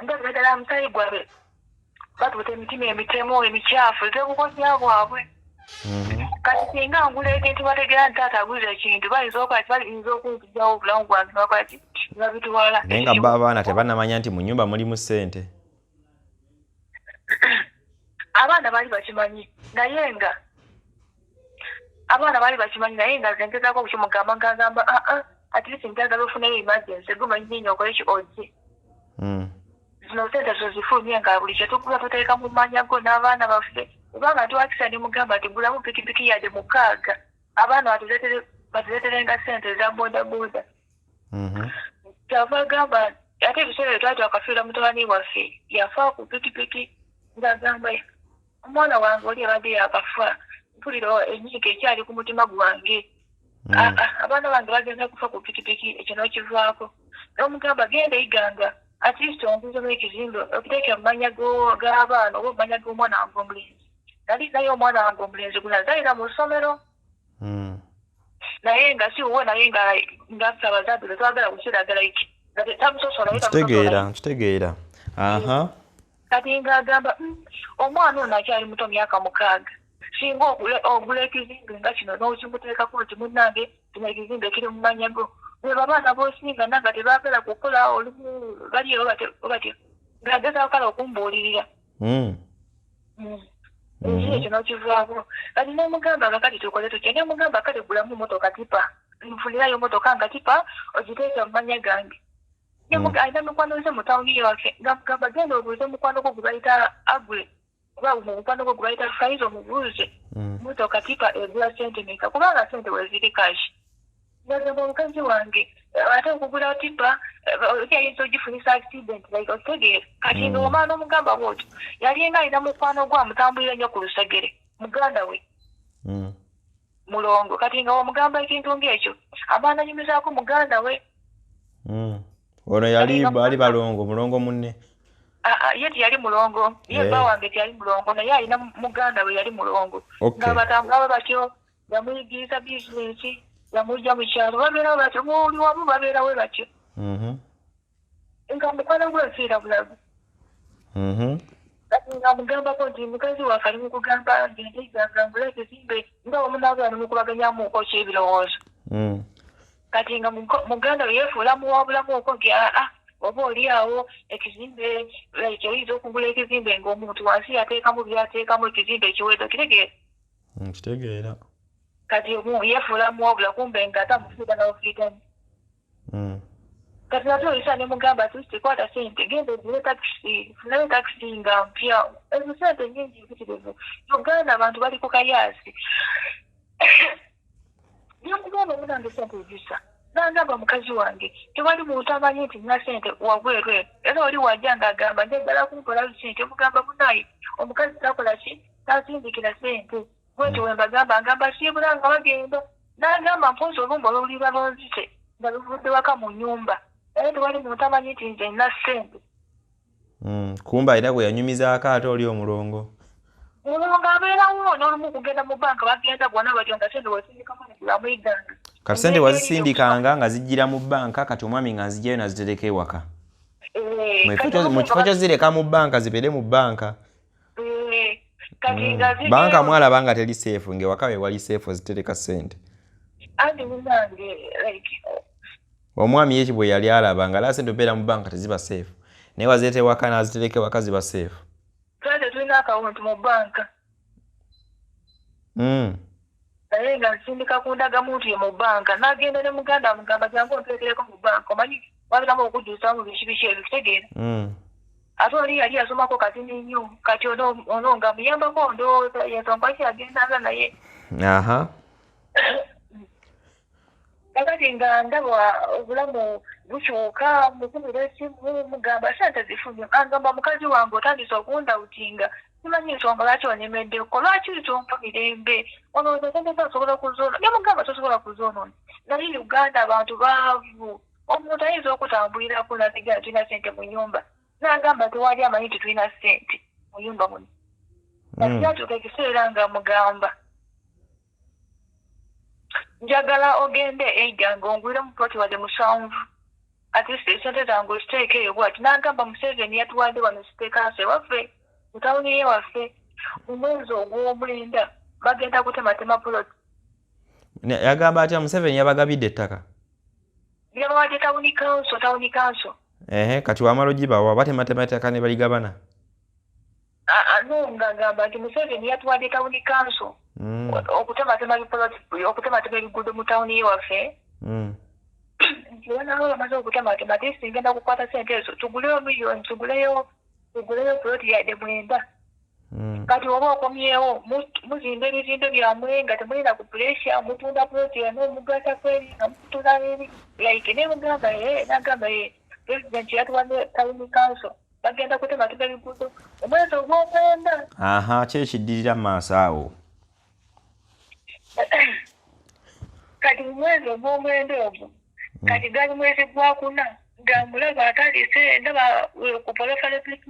nga ddala musayi gwabwe batuute emitima emitemu emikyafu ez'ebukojja bwabwe kati singa ngula ekintu bategera nti taata agulira ekintu bayinza okujjawo obulamu bwange bakati babitwala naye nga bo abaana tebannamanya nti mu nnyumba mulimu ssente abaana baali bakimanyi naye nga zengezaako okukimugamba ngagamba at least njagala ofunayo emergency gumanyi nyinya okole ki ojje zino sente zozifulumye nga buli kyetukula tuteeka mu manya go n'abaana baffe kubanga ntiwakisa ne mugamba nti gulamu pikipiki yadde 6 abaana batuleeterenga sente eza bodaboda kyava gamba ate ebiseera bye twali twakafiira mutabani waffe yafa ku pikipiki ng'agamba omwana wange oli abadde yakafa mpulira enyiika ekyali ku mutima gwange abaana bange bagenda kufa ku pikipiki ekyo n'okivaako n'omugamba genda iganga at least onguzamu ekizimbe okuteeka mu manya g'abaana oba omumanya g'omwana wange omulenzi nali naye omwana wange omulenzi gunazaalira mu ssomero naye nga si wuwe naye ngaffe abazadde betwagala kukiragala iki nkitegeera kati ng'agamba omwana ono akyali muto myaka 6 singa ogula ekizimbe nga kino n'okimuteekako nti munnange kino ekizimbe kiri mu manya go bwe abaana b'osinga nanga tebaagala kukola olumu baliyo batyo ng'agezaako kale okumbuulirira ekyo n'okivaako kati nemugamba nga kati tukole tutya nemugamba kale gulamu motoka tipa nfunirayo motoka nga tipa ogiteeka mu manya gange alina mukwano ze mu tawuni yewaffe nga mugamba genda obuuze mukwano gwo gwe bayita agwe oba mukwano gwo gwe bayita faizo omubuuze motoka tipa egula sente meka kubanga sente weziri kashi ngagamba omukazi wange ate okugula tipa oyinza ogifunisa accident like otegeera kati nga omwana omugamba bwotyo yalinga alina mukwano gwe amutambulira nnyo ku lusegere muganda we mulongo kati nga omugamba ekintu ng'ekyo abaana anyumizaako muganda we ono yali balongo mulongo munne ye tiyali mulongo ye bba wange tiyali mulongo naye alina muganda we yali mulongo nga batambula batyo yamuyigiriza bizinesi yamujja mu kyalo babeerawo batyo oli wamu babeerawe batyo nga mukwano gwe nfiira bulago kati nga mugambako nti mukazi waffe ali mukugamba ngende igangangula ekizimbe nga omunaagala nimukubaganyaamuuko ky'ebirowoozo kati nga muganda we yeefuula muwabulamu okwo nti oba oli awo ekizimbe kyoyinza okugula ekizimbe ng'omuntu wansi yateekamu byateekamu ekizimbe ekiwedde kitegeera kati yeefuula muwabula kumbe nga atamufiida n'ofiidamu kati nate oyisa ne mugamba tusikwata sente genda ogule takisi funayo takisi nga mpya ezo sente nyingi mpitirivu uganda abantu bali ku kayaasi nyamugamba omunange sente ezisa nangamba mukazi wange tewali muntu amanyi nti nina sente wabweru era oli wajja ng'agamba njagala kunkola sente mugamba munaye omukazi takola ki tasindikira sente bwetyo wembagamba ngamba siibula nga bagenda nagamba mpozi olumba oluli balonzise nga luvudde waka mu nnyumba naye tewali muntu amanyi nti nze nina sente kumba era gwe yanyumizaako ate oli omulongo abeerawo n'olumu kugenda mu banka bagenda gwona batyo nga sente wesindikamu negulamu iganga kati sente wazisindikanga nga zijjira mu banka kati omwami nga nzijjayo nazitereka ewaka mu kifo kyozireka mu banka zibeere mu banka banka mwalaba nga teri seefu ng'ewaka we wali seefu ozitereka sente omwami ye bwe yali alaba nga la sente obeera mu banka teziba seefu naye wazireeta ewaka n'azitereka ewaka ziba seefu kale tulina akawunti mu banka naye nga nsindika ku ndagamuntu ye mu banka n'agenda ne muganda amugamba jangu onteekereko mu banka omanyi wabiramu okujjusamu biki ebyo kitegeera ate oli yali yasomako katini nnyo kati ono nga muyambako ndowooza yensonga ki agendanga naye kakati nga ndaba obulamu bukyuka mukumira esimu mugamba sente zifunye angamba mukazi wange otandise okundawutinga simanyi ensonga lwaki onyemeddeko lwaki tompa mirembe olowooza sente tosobola kuzoona nemugamba tosobola kuzoonona naye Uganda abantu baavu omuntu ayinza okutambulirako nasigala tulina sente mu nyumba n'agamba tewali amanyi nti tulina sente mu nyumba muno kyatuuka ekiseera nga mugamba njagala ogende eida ng'ongwire mu ploti wadde 7 at least esente zange oziteekeyo bwati n'agamba Museveni yatuwadde wano siteekansi ewaffe mu tawuni ye waffe mu mwezi ogw'omwenda bagenda kutematema ploti yagamba atya Museveni yabagabidde ettaka yabawadde tawuni kanso kati wamala ogibawa batematema ettaka ne baligabana ngagamba nti Museveni yatuwadde tawuni kanso okutematema ebiguudo mu tawuni ye waffe nti wanawo bamaze okutematema ate singenda kukwata sente ezo tuguleyo miliyoni tuguleyo puloti yadde 9 kati oba okomyewo muzimba ebizimbe byammwe nga temulina ku puresya mutunda puloti yano omugata kweri nga mutunda eri like ne mugamba nagamba pulezidenti yatuwadde tawuni kanso bagenda kutematema ebiguudo omwezi ogw'omwenda kyekiddirira mu maaso awo kati mu mwezi ogw'omwenda ogwo kati gali mwezi gwa 4 nga mulaba atandise ndaba ku profile pic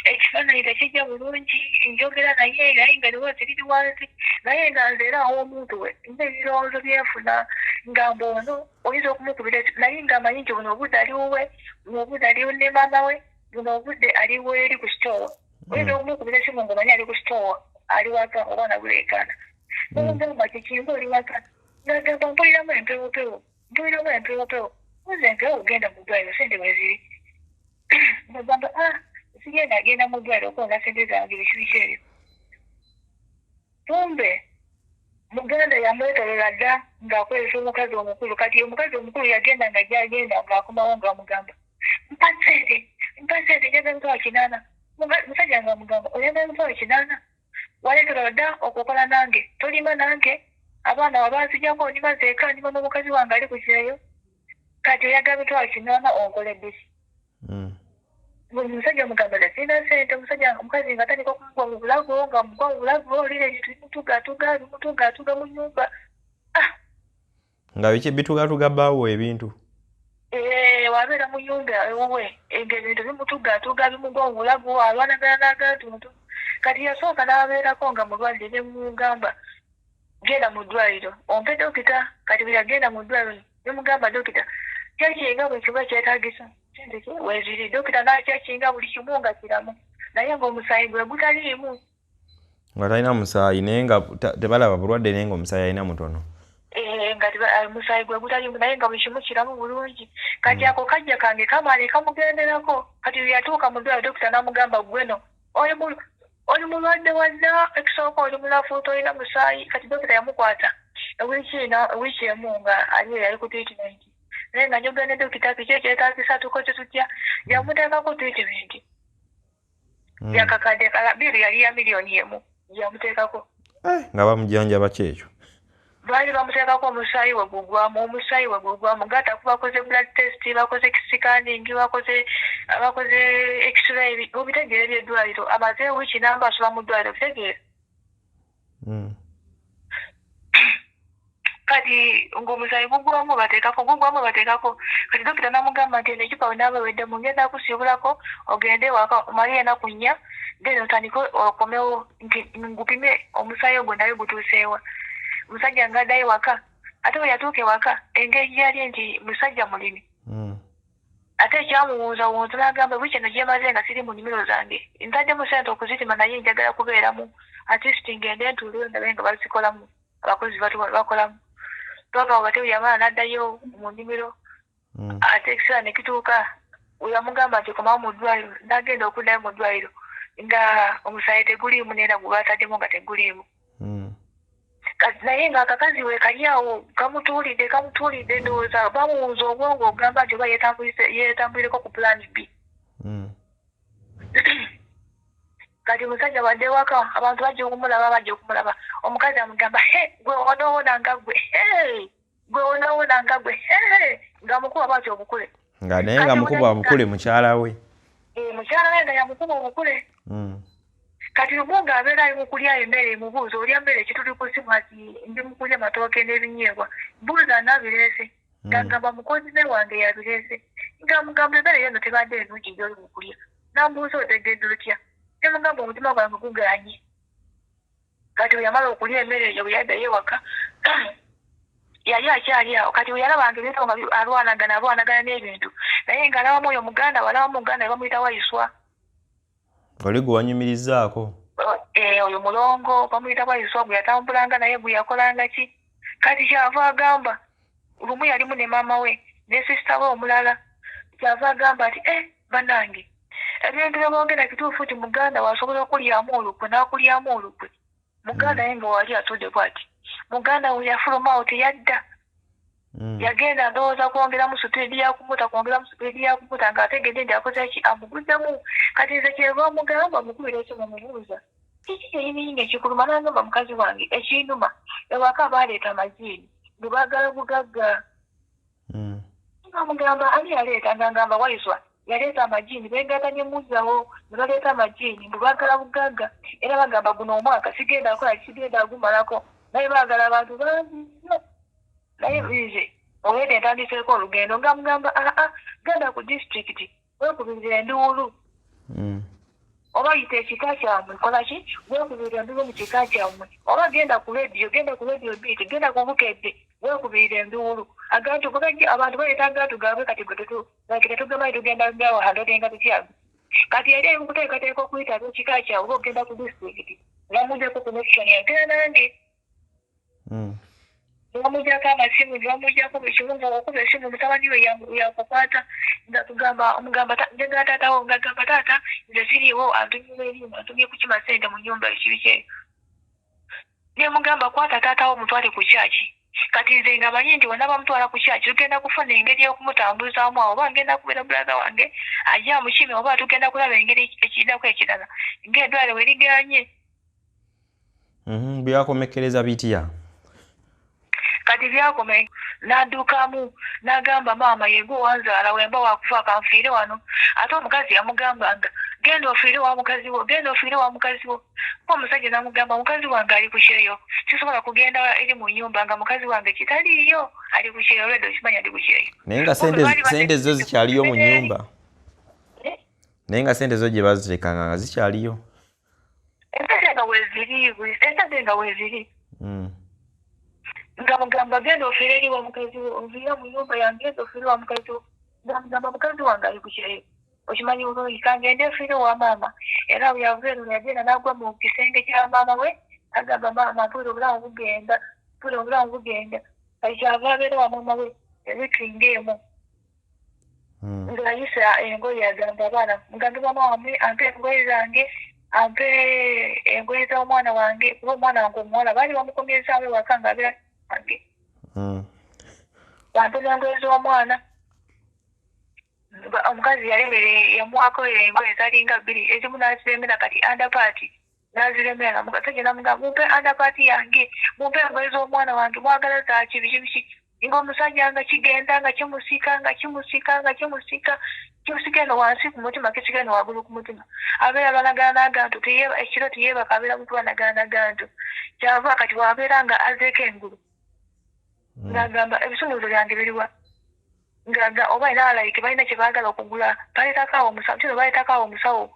ekifaananyi tekijja bulungi njogera naye nga niwo ziriri wansi naye nga nze era awo omuntu we n'ebirowoozo byenfuna nga mbono oyinza okumukubira naye nga amanyi nti buno obudde aliwuwe buno obudde aliwo ne maama we buno obudde aliwo eri ku sitowa oyinza okumukubira esimu ng'omanyi ali ku sitowa ali waka obaana buleekaana nomugamba kikinga oli waka nagamba mpuliramu empewopewo muze empewo ogenda mu ddwaliro sente weziri nagamba sigenda agenda mu ddwaliro okwonga sente zange bikibiki ebyo tumbe muganda yamwetolola dda ng'akozesa omukazi omukulu kati omukazi omukulu yagenda nga gyagenda ng'akomawo ng'amugamba mpa sente njagala emitwalo 8 musajja ng'amugamba oyagala emitwalo 8 waleetolola dda okukola nange tolima nange abaana wabanzijjako onimazeeka ndima n'omukazi wange ali ku kirayo kati oyagala emitwalo 8 onkoledde ki omusajja omugamba sirina sente omukazi nga atandika okumugwa mu bulago nga mugwa mu bulago olira ebintu bimutugatuga mu nnyumba nga biki bitugatuga bbaawo ebintu wabeera mu nyumba ewuwe ng'ebintu bimutugatuga bimugwa mu bulago alwanagana n'agantuntu kati yasooka n'abeerako nga mulwadde ne mugamba genda mu ddwaliro ompe dokita kati bwe yagenda mu ddwaliro ne mugamba dokita kyakinga buli kimu ekyetaagisa weziri dokita nakyakinga buli kimu nga kiramu naye ng'omusaayi gwe gutaliimu nga talina musaayi naye nga tebalaba bulwadde naye ng'omusaayi alina mutono nga musaayi gwe gutaliimu naye nga buli kimu kiramu bulungi kati ako kajja kange kamala kamugenderako kati bwe yatuuka mu ddwaliro dokita n'amugamba gweno oli mulwadde wadda ekisooka oli mulafu tolina musaayi kati dokita yamukwata wiiki emu nga ali ku treatment naye nga njogera ne dokita kiki ekyetaagisa tukoze tutya yamuteekako treatment yakakadde kalabiri yali ya miliyoni 1 yamuteekako nga bamujanjaba kyekyo baali bamuteekako omusaayi we gugwamu gata bakoze blood test bakoze scanning bakoze x-ray obitegeere byeddwaliro amaze wiiki namba asoba mu ddwaliro bitegeere kati ng'omusaayi gugwamu bateekako kati dokita n'amugamba nti ekipa wenaaba weddemu ngenda kusiibulako ogende waka omale enaku 4 then otandike okomewo nti ngupime omusaayi ogwo naye gutuuseewa musajja ng'addayo waka ate bwe yatuuka ewaka engeri yali nti musajja mulimi ate ekyamuwunzawunza n'agamba buli kino gyemaze nga siri mu nnimiro zange ntaddemu sente okuzitima naye njagala kubeeramu artist ngende ntuuliwo ndabe nga bazikolamu abakozi bakolamu paka wakati yamala n'addayo mu nnimiro ate ekiseera ne kituuka yamugamba nti komawo mu ddwaliro n'agenda okuddayo mu ddwaliro nga omusaayi teguliimu neera gwe baataddemu nga teguliimu naye ng'akakazi we kali awo kamutuulidde ndowooza bamuwuuza obwongo ogamba nti oba yeetambulireko ku plan B kati musajja wadde waka abantu bajja okumulaba omukazi amugamba gwe onoowona nga gwe ng'amukuba bwatyo obukule nga naye nga mukuba obukule mukyala we mukyala we nga yamukuba obukule kati lumunga abeera ali mukulya emmere mubuuza olya mmere kituli ku simu ati ndi mukulya matooke n'ebinyeebwa buuza nabireese ngamba mukozi ne wange yabireese nga mugamba emmere yono tebadde ennungi gy'oli mukulya nambuuza otegeeza otya ne mugamba omutima gwange guganye kati bwe yamala okulya emmere eyo bwe yaddayo ewaka yali akyali awo kati bwe yalabanga ebintu nga alwanagana n'ebintu naye ng'alabamu oyo muganda walabamu muganda ne bamuyita Waiswa oli gwe wanyumirizaako oyo mulongo bamuyita Waiswa bwe yatambulanga naye bwe yakolanga ki kati kyava agamba lumu yalimu ne maama we ne sisita we omulala kyava agamba ati bannange ebintu bye boogera kituufu ti muganda wasobola okulyamu olukwe n'akulyamu olukwe muganda ye nga wali atudde bw'ati muganda we yafulumawo teyadda yagenda ndowooza kwongeramu supiidi yakumuta ng'ategedde nti akoze ki amuguddemu kati nze kyeva mugamba mukubira ekyo mubuuza kiki ekininga ekikuluma n'agamba mukazi wange ekinuma ewaka baaleeta amajiini bwe baagala bugagga nga mugamba ani yaleeta ng'agamba Waiswa yaleeta amajiini beegatta ne muzzawo ne baleeta amajiini bwe baagala bugagga era bagamba guno omwaka sigenda akola kisigenda agumalako naye baagala abantu bangi nnyo naye nze olwedde ntandiseeko olugendo nga mugamba genda ku disitulikiti weekubirira enduulu oba yita ekika kyammwe kola ki weekubirira enduulu mu kika kyammwe oba genda ku rediyo biiti genda ku bukedde weekubirira enduulu agantu abantu baleeta agantu gaabwe kati tetugamba tugenda gawahandotenga tutyago kati yali emukuteekateeka okuyitaba ekika kyabwe oba ogenda ku disitulikiti bamujjako connection yagera nange bamujjako amasimu bamujjako buli kimu ng'okuba esimu mutabani we yakukwata nga omugamba njagala taatawo ng'agamba taata nze siriiwo antumira erimu antumye kukima ssente mu nnyumba ekibi kyeyo ne mugamba kwata taatawo mutwale ku kyaki kati nze nga manyi nti wonna bamutwala ku kyaki tugenda kufuna engeri y'okumutambuzaamu awo oba ngenda kubeera bulaza wange ajje amukime oba tugenda kulaba engeri ekiddako ekirala ng'eddwale we liganye byakomekereza bitya kati byakome n'addukamu n'agamba maama yego wanzaala wemba wakufa akanfiire wano ate omukazi yamugambanga genda ofiire wa mukazi wo omusajja n'amugamba mukazi wange ali ku kyeyo sisobola kugenda eri mu nnyumba nga mukazi wange kitaliiyo ali ku kyeyo olwedde okimanya ali ku kyeyo naye nga sente zo zikyaliyo mu nnyumba naye nga sente zo gye baziteekanga nga zikyaliyo esente nga weeziri nga mugamba genda ofiire eri wa mukazi wo oviire mu nnyumba yange genda ofiire wa mukazi wo nga mugamba mukazi wange ali ku kyeyo okimanyi bulungi kangende ofiire wa maama era bwe yava eno yagenda n'agwa mu kisenge kya maama we agamba maama mpulira obulamu bugenda kati kyava abeera wa maama we ebikinga emu ng'ayisa engoye agamba abaana mugambe maama wamwe ampe engoye zange ampe engoye z'omwana wange kuba omwana wange omuwala baali bamukomyezaawo ewaka ng'abeera wange bampe n'engoye z'omwana omukazi yalemere yamuwako engoye zalinga bbiri ezimu n'aziremera kati andapaati n'aziremera mukazi namugamba mumpe andapaati yange mumpe engoye z'omwana wange mwagala zaki biki ng'omusajja nga kigenda nga kimusika eno wansi ku mutima kisika eno waggulu ku mutima abeera lwanagana n'agantu ekiro teyeebaka abeera mutu lwanagana n'agantu kyava kati wabeera nga azeeko engulu ng'agamba ebisumuluzo byange biriwa ngaga oba ina like balina kye baagala okugula baleetako omusawo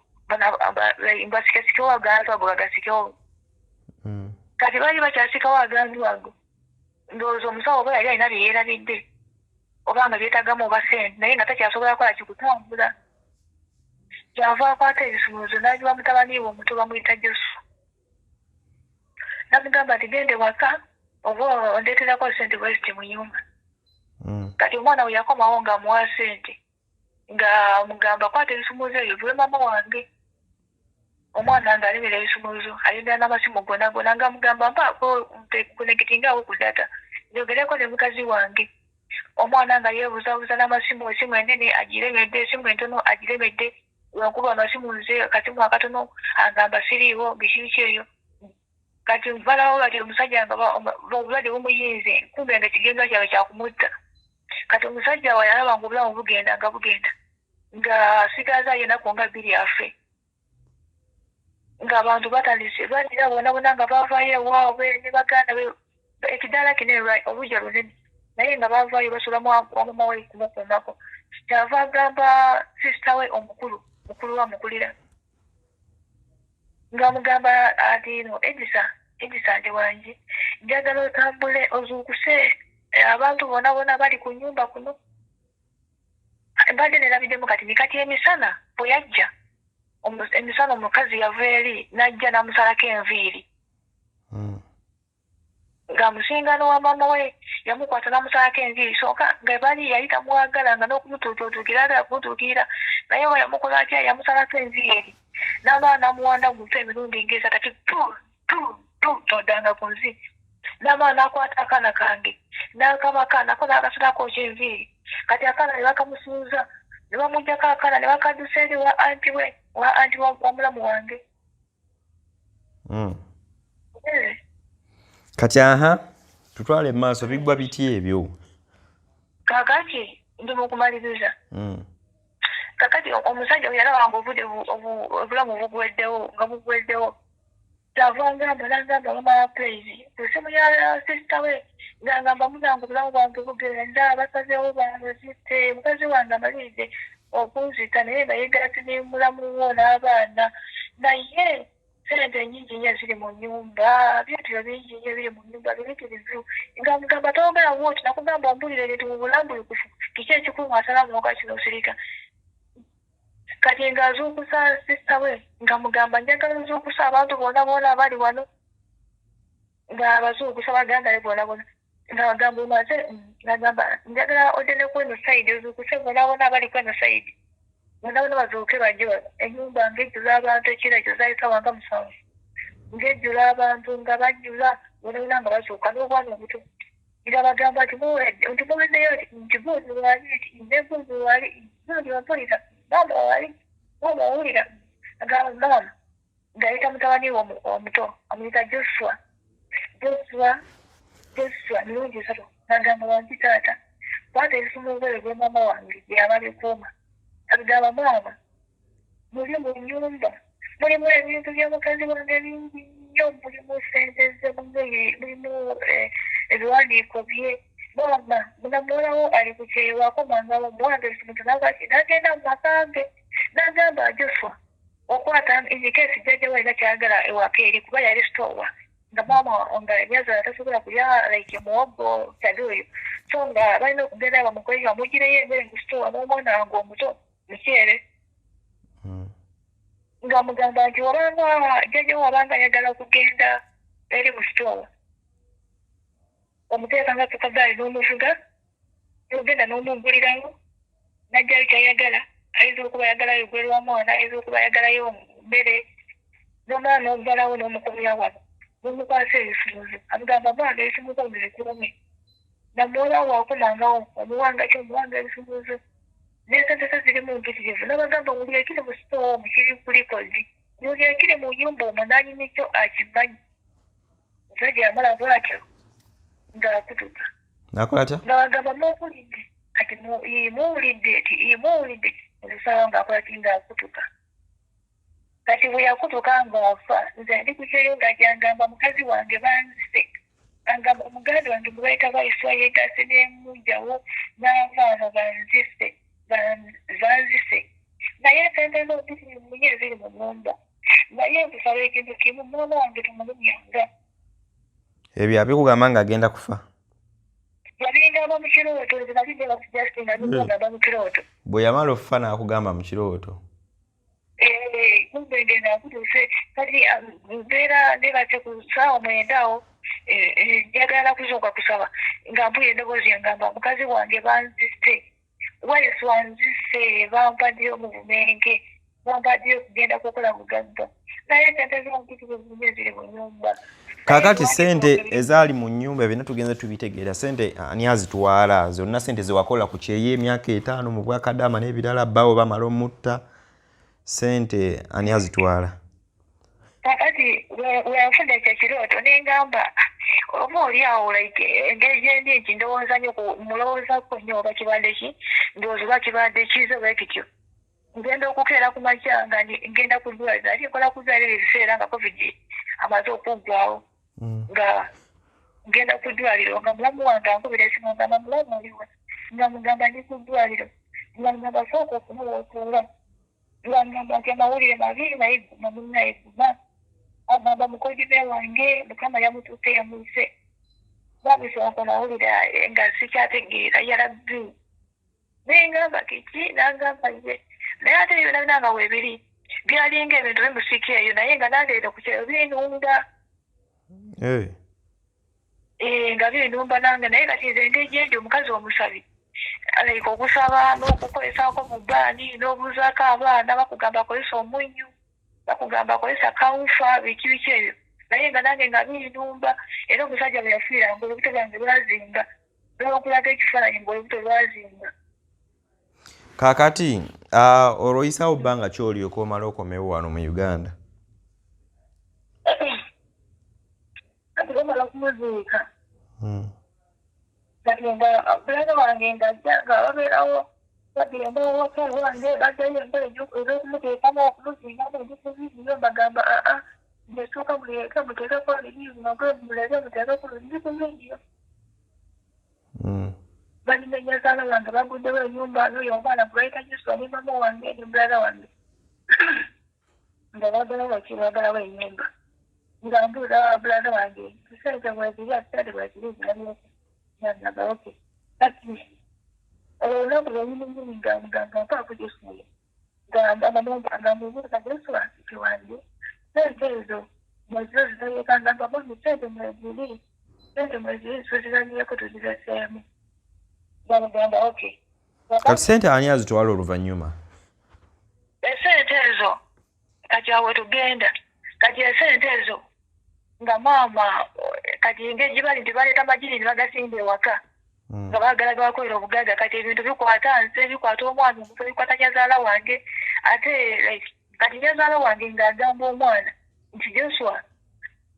basikasikewo agantu ago gagasikewo kati baali bakyasikawo agantu ago ndowooza omusawo oba yali alina bye yeerabidde oba nga byetagamu oba sente naye nga takyasobola kukola kikutambula kyava akwata ebisumuluzo n'agiwa mutabani we omuto bamuyita Josu namugamba nti gende waka oba ondeeterako sente bwesiti mu nyumba kati omwana we yakomawo ng'amuwa sente nga mugamba kwata ebisumuluzo ebyo biwe maama wange omwana nga alemera ebisumuluzo ayogera n'amasimu gonna nga mugamba mpaako kunekitingaawo ku data njogereko ne mukazi wange omwana nga yeebuzabuza n'amasimu esimu enene agiremedde esimu entono agiremedde lwenkuba amasimu nze akasimu akatono agamba siriiwo biki eyo kati nvalawo bati omusajja nga obulwadde bumuyinze kumbe nga kigenza kyabwe kyakumutta kati omusajja wa yalaba nga obulamu bugenda nga asigaza yenako nga bbiri afe ng'abantu batandise balira bona nga bavaayo ewaabwe ne baganda be ekidaala kinene obujja lunene naye nga bavaayo basulamu wamama we kumukuumako kyava agamba sisita we mukulu wamukulira ng'amugamba ati no Edisa nti wange njagala otambule ozuukuse abantu bona bali ku nnyumba kuno mbadde nerabiddemu kati emisana bwe yajja emisana omukazi yava eri n'ajja n'amusalako enviiri ng'amusingano wa mama we yamukwata n'amusalako enviiri sonka nga bali yali tamwagala nga n'okumutuutuukira agala kumutuukirira naye we yamukola atya yamusalako enviiri n'abaana n'amuwanda mu mutwe emirundi ng'esatu ati toddanga ku nzi n'abaana n'akwata akaana kange n'akabaka nako n'akasalako enviiri kati akaana ne bakamusuuza ne bamuggyako akaana ne bakaddusa eri wa anti wa mulamu wange. Kati tutwale maaso bigwa biti ebyo. Kakati ndi mu kumaliriza. Kakati omusajja oyo yalaba obulamu bugweddewo kyava ngamba mama praise kusimu ya sister we ngamba muzangu obulamu bwange bugenda basazeewo banzite mukazi wange amalirize okunzita naye nayegasi ne mulamu wo n'abaana naye sente nyingi nnyo ziri mu nnyumba byetiro bingi nnyo biri mu nnyumba bibitirivu ngamba toogera wooti nakugamba ombulire nti mu bulambulukufu kiki ekikulu asalamu okakino osirika kati ng'azuukusa sisita we ng'amugamba njagala nzuukusa abantu bona abali wano ng'abazuukusa baganda be bona ng'agamba omaze ng'agamba njagala odene kweno sayidi ozuukuse bona abali kweno sayidi bona bazuuke bajje wano ennyumba ng'ejjula abantu ekiro zayita wanga musanvu ng'ejjula abantu nga bajjula bona nga bazuuka n'obwana obuto nga bagamba nti muweddeyo nti buuzi wali nti buuzi wali mpulira mama owulira agamba mama ng'ayita mutabani we omuto amuyita Joshua milungi esatu n'agamba wangi taata kwata ebisumu bwe mama wange byaba bikuuma agamba mama muli mu nnyumba mulimu ebintu by'omukazi wange bingi nnyo mulimu sente ze mulimu ebiwandiiko bye mama munamuwalawo ali ku kyewaako mangabo muwange ebisumu tonagaki n'agenda mu maka ge n'agamba Joshua okwata indikeesi jjajja walina kyagala ewaka eri kuba yali sitowa nga mama nga yazala tasobola kulya like muwogo kyali oyo so nga balina okugenda bamukoleki bamugireyo emmere mu sitowa n'omwana wange omuto mukyere nga mugamba nti wabanga jjajja wabanga ayagala okugenda eri mu sitowa omuteeka nga kakagaali n'omuvuga n'ogenda n'omugulirayo n'ajjayo kyayagala ayinza okuba ayagalayo ogweri wa mwana ayinza okuba ayagalayo mmere n'omwana n'ogalawo n'omukomya wano n'omukwasa ebisumuzi amugamba mwana ebisumuzi mbirekuume namuwolawo wakomangawo omuwanga omuwanga ebisumuzi n'esente ze zirimu mpitirivu n'abagamba buli ekiri mu sitoowa mukiri kulikozi buli ekiri mu nnyumba omwo n'anyumikyo akimanyi omusajja yamala bwatyo ng'akutuka nakola atya ng'abagamba muwulidde kati muwulidde olusalawo ng'akola ki ng'akutuka kati bwe yakutuka ng'afa nze ndi kukyeyo ng'ajangamba mukazi wange banzise angamba omuganda wange gwe bayita bayiswa yeegase n'emujjawo n'abaana banzise naye sente z'obitirimunye eziri mu nnyumba naye nkusaba ekintu kimu mwana wange tumulumyanga ebyo abikugamba ng'agenda kufa yabingamba mu kirooto nze nalidde bakujastinga nigamba mu kirooto bwe yamala okufa n'akugamba mu kirooto kumbe ngenda akutuse kati mbeera ndebate ku ssaawa mwenda awo njagala kusooka kusaba nga mpulira eddoboozi engamba mukazi wange banzise wayesi wanzise bampaddeyo mu bumenge bampaddeyo okugenda kukola mugagga naye sente zompitirivu ziri mu nnyumba kakati sente ezaali mu nnyumba ebyo tugenze tubitegeera sente ani azitwala zonna sente zewakola ku kyeyo emyaka 5 mu bwakadama n'ebirala bbawo bamala omutta sente ani azitwala kakati weyanfuna ekyo kirooto nengamba oba oli awo like engeri gyendi nti ndowooza nnyo mulowoozaako nnyo oba kibadde ki ndowooza oba kibadde kiza oba ekityo ngenda okukeera ku makya nga ngenda kudwalira ate nkola kudwalira ebiseera nga covid amaze okuggwawo nga ngenda kudwaliro nga mulamu wange ankubira esimu ngamba mulamu oliwa nga mugamba ndi kudwaliro nga ngamba sooka okumuwotuula nga ngamba nti amawulire mabi naye guma munnaye guma agamba mukodime wange mukama yamutuuse yamuise babisooka nawulira nga sikyategeera yarabbi nengamba kiki nagamba ye naye ate ebyo nabina nga weebiri byalinga ebintu bimusika eyo naye nga nandeeta ku kyeyo binumba nga binumba nange naye kati nze ngejendi omukazi omusabi like okusaba n'okukolesaako mu bbaani n'obuuzaako abaana bakugamba akozesa omunnyu bakugamba akozesa kawufa biki ebyo naye nga nange nga binumba era omusajja bwe yafiira nga olubuto lwange lwazimba n'okulaga ekifaananyi nga olubuto lwazimba. Kakati oloyisawo bbanga ki olyoka omala okomewo wano mu Uganda? Kati bamala okumuziika kati nga bulanga wange ngajja nga babeerawo bagenda owaka wange baddayo embale ez'okumuteekamu okumuzingamu ebikubiziyo bagamba ngesooka muleke muteekeko ebizibu nagwe muleke muteekeko ebikubiziyo balina nyazaala wange baguddewo ennyumba n'oyo omwana gwebayita Yesu ne mama wange ne brother wange nga baagalawo baki baagalawo ennyumba nga mbuuza brother wange kisente mweziri atusente mweziri zirabyeko nagamba oke kati olunaku lwenyininyini nga muganga mpaako Yesu nga mubuuza Yesu wasike wange sente ezo mweziro zitayeka ngamba mami sente mweziri tuziranyeko tuzireseemu. Kati sente ani azitwala oluvannyuma? Esente ezo kati awe tugenda kati esente ezo nga maama kati ng'egi bali nti baleeta amagini ne bagasimba ewaka nga baagala gabakolera obugagga kati ebintu bikwata nze bikwata omwana omuto bikwata nyazaala wange ate kati nyazaala wange ng'agamba omwana nti Joshua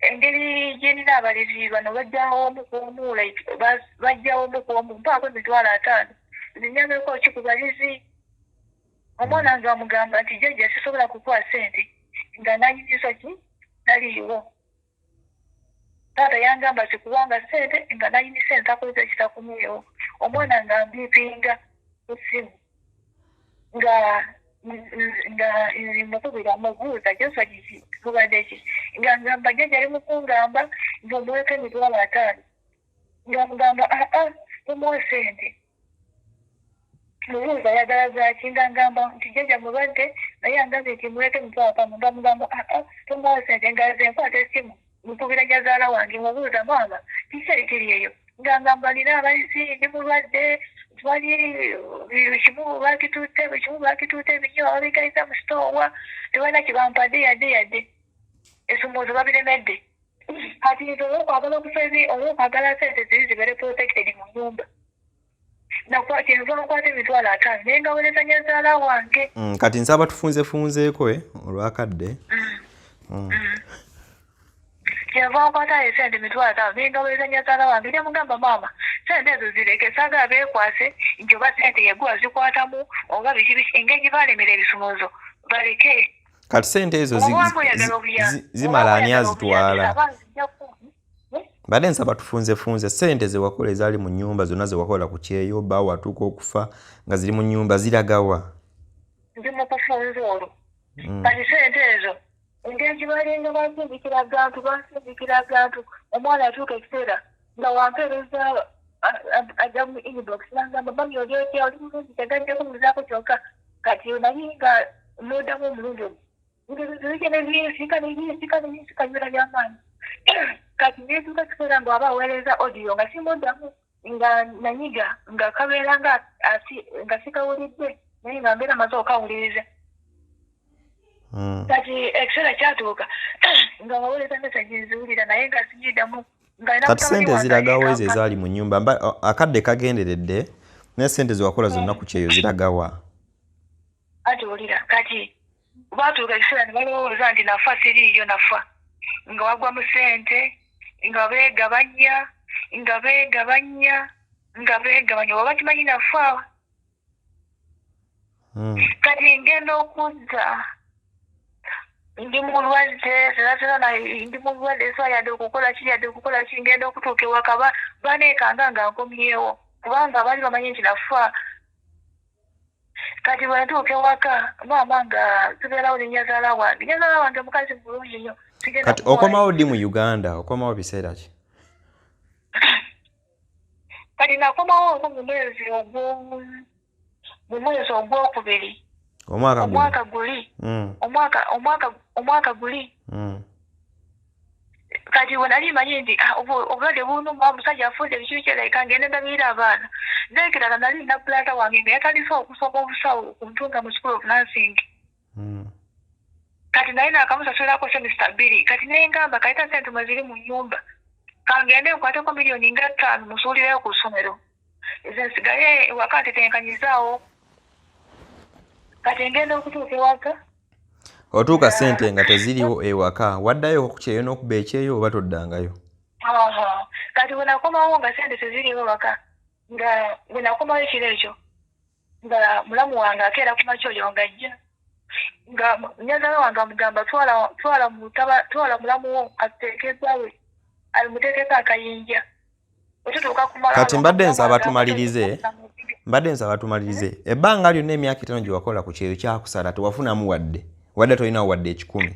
engeri gyenina abalezi bano bajjawo omu ku omu bajjawo omu ku omu mpaako $5,000 zinyameko ki ku balezi omwana nga amugamba nti jjajja sisobola kukuwa sente nga nanyinyiza ki naliiwo taata yangamba sikuwanga sente nga nanyini sente akozesa ekitakumyewo omwana nga mbiipinga ku ssimu nga mukubira mubuuza Joshua kiki kubadde ki nga ngamba jjajja ali mukungamba ng'omuweko $5,000 nga mugamba tumuwe sente mubuuza ayagala zaaki nga ngamba nti jjajja mulwadde naye angambye nti muweko $5,000 nga mugamba tumuwe sente nga ze nkwata essimu mukubira nyazaala wange mubuuza maama kiki ekiri eyo nga ngamba nina abalezi ndi mulwadde twali kimu bakituute ebinyo babigayiza mu sitoowa tewalina kibampadde yadde esumbuzo babiremedde kati nti olwokwagala obusozi olwokwagala sente ziri zibeere protected mu nyumba kyenva nkwata $5,000 naye ngawereza nyazaala wange kati nsaba tufunzeeko olwakadde kyenva nkwata esente $5,000 naye ngawereza nyazaala wange ne mugamba maama sente ezo zireke saagala beekwase nti oba sente yeguwa zikwatamu oba biki engeri balemera ebisumuluzo baleke. Kati sente ezo zimala ani azitwala? Badde nsaba tufunze sente ze wakola ezaali mu nnyumba zonna ze wakola ku kyeyo bba watuuka okufa nga ziri mu nnyumba ziragawa? Ndi mu kufunza olwo kati sente ezo engeri balinga basindikira abantu omwana atuuka ekiseera nga wampeereza ajja mu inbox nangamba bami oli otya oli mulungi tegajjako muzaako kyokka kati naye nga noddamu omulundi sikanyura byamaanyi kati netuuka kiseera nga waba aweereza audio nga simuddamu nga nanyiga nga kabeera nga sikawulidde naye nga mbeera maze okawuliriza kati ekiseera kyatuuka nga waweereza message nziwulira naye nga sijiddamu. Kati sente ziragawa ezo ezaali mu nnyumba akadde kagenderedde naye sente ze wakola zonna ku kyeyo ziragawa? Ati olira kati baatuuka ekiseera ne balowooza nti nafa siriiyo nafa nga wagwa mu sente nga beegabanya oba kimanyi nafa kati ngenda okudda ndi mulwadde zera ndi mulwadde so yadde okukola ki ngenda okutuuka ewaka baneekanga nga nkomyewo kubanga baali bamanyi nti nafa kati bwe ntuuka ewaka maama nga tubeerawo nyazaala wange mukazi mulungi nnyo. Kati okomawo ddi mu Uganda okomawo biseera ki? Kati nakomawo nko mu mwezi ogwokubiri omwaka guli kati we nali manyi nti obulwadde bunuma omusajja afudde bikibikyereka ngende ndabirira abaana nekirala nali nina pulata wange nga yatandise okusoma obusawo kuntunga mu school of nursing kati naye nakamusasulirako semester 2 kati nengamba kaleta sente mweziri mu nyumba kangende nkwateko miliyoni nga 5 musuulireyo ku ssomero ezo nsigaye ewaka ntetenkanyizaawo kati ngenda okutuuka ewaka otuuka sente nga teziriwo ewaka waddayo kukyeyo n'okuba ekyeyo oba toddangayo? Kati bwe nakomawo nga sente teziriwo ewaka nga bwe nakomawo ekiro ekyo nga mulamu wange akeera ku makyoyo ng'ajja nga nyazaala wange amugamba twala mulamu wo ateekeddwawe alimuteekeko akayinja otutuuka kumala. Kati mbadde nsaba tumalirize ebbanga lyonna emyaka 5 gye wakola ku kyeyo kyakusala tewafunamu wadde tolinawo wadde 10?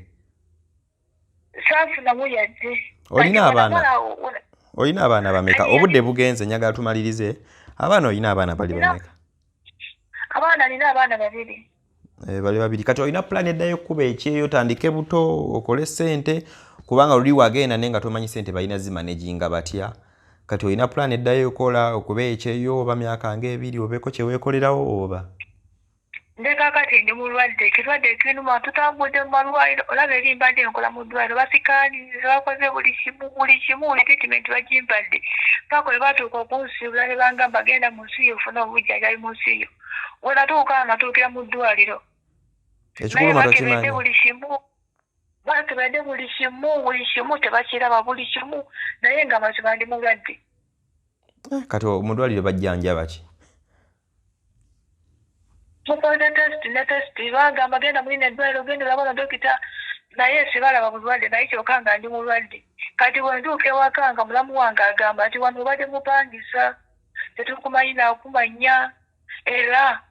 Saafunamu yadde. Olina abaana bameka? Obudde bugenze, njagala tumalirize. Abaana olina abaana bali bameka? Abaana nina abaana 2. Bali 2. Kati olina plan eddayo kuba ekyeyo tandike buto okole sente kubanga luli wagenda nenga tomanyi sente balina zimanaginga batya. Kati olina plan eddayo kola okuba ekyeyo oba myaka nga 2 obeeko kye weekolerawo oba? Ndeka kati ndi mulwadde ekirwadde ekinuma tutambudde mu malwaliro olaba eri mbadde nkola mu ddwaliro basikaanize bakoze buli kimu treatment bagimbadde paka we batuuka okunsiibula ne bangamba genda mu nsi yo ofune obujjanjabi mu nsi yo we natuuka natuukira mu ddwaliro ekikuluma tokimanyi? bakebedde buli kimu tebakiraba buli kimu naye nga mazima ndi mulwadde. Kati mu ddwaliro bajjanjaba ki? Mukoze test bagamba genda mulina eddwaliro genda labona dokita naye sibalaba bulwadde naye kyokka nga ndi mulwadde. Kati bwe ntuuka ewaka nga mulamu wange agamba nti wano obadde mupangisa tetukumanyi nakumanya era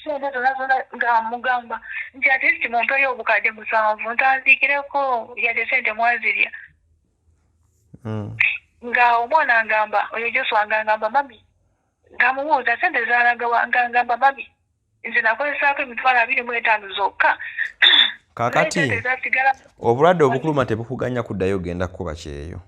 sente zonna nga mugamba nti atist mumpeyo obukadde 7 ntanzikireko yadde sente mwazirya nga omwana angamba oyo Joshua ngamba mami ngamubuuza sente zalagawa ngamba mami nze nakozesaako emitwalo 25 zokka. Kakati obulwadde obukuluma tebukuganya kuddayo genda kuba kyeyo?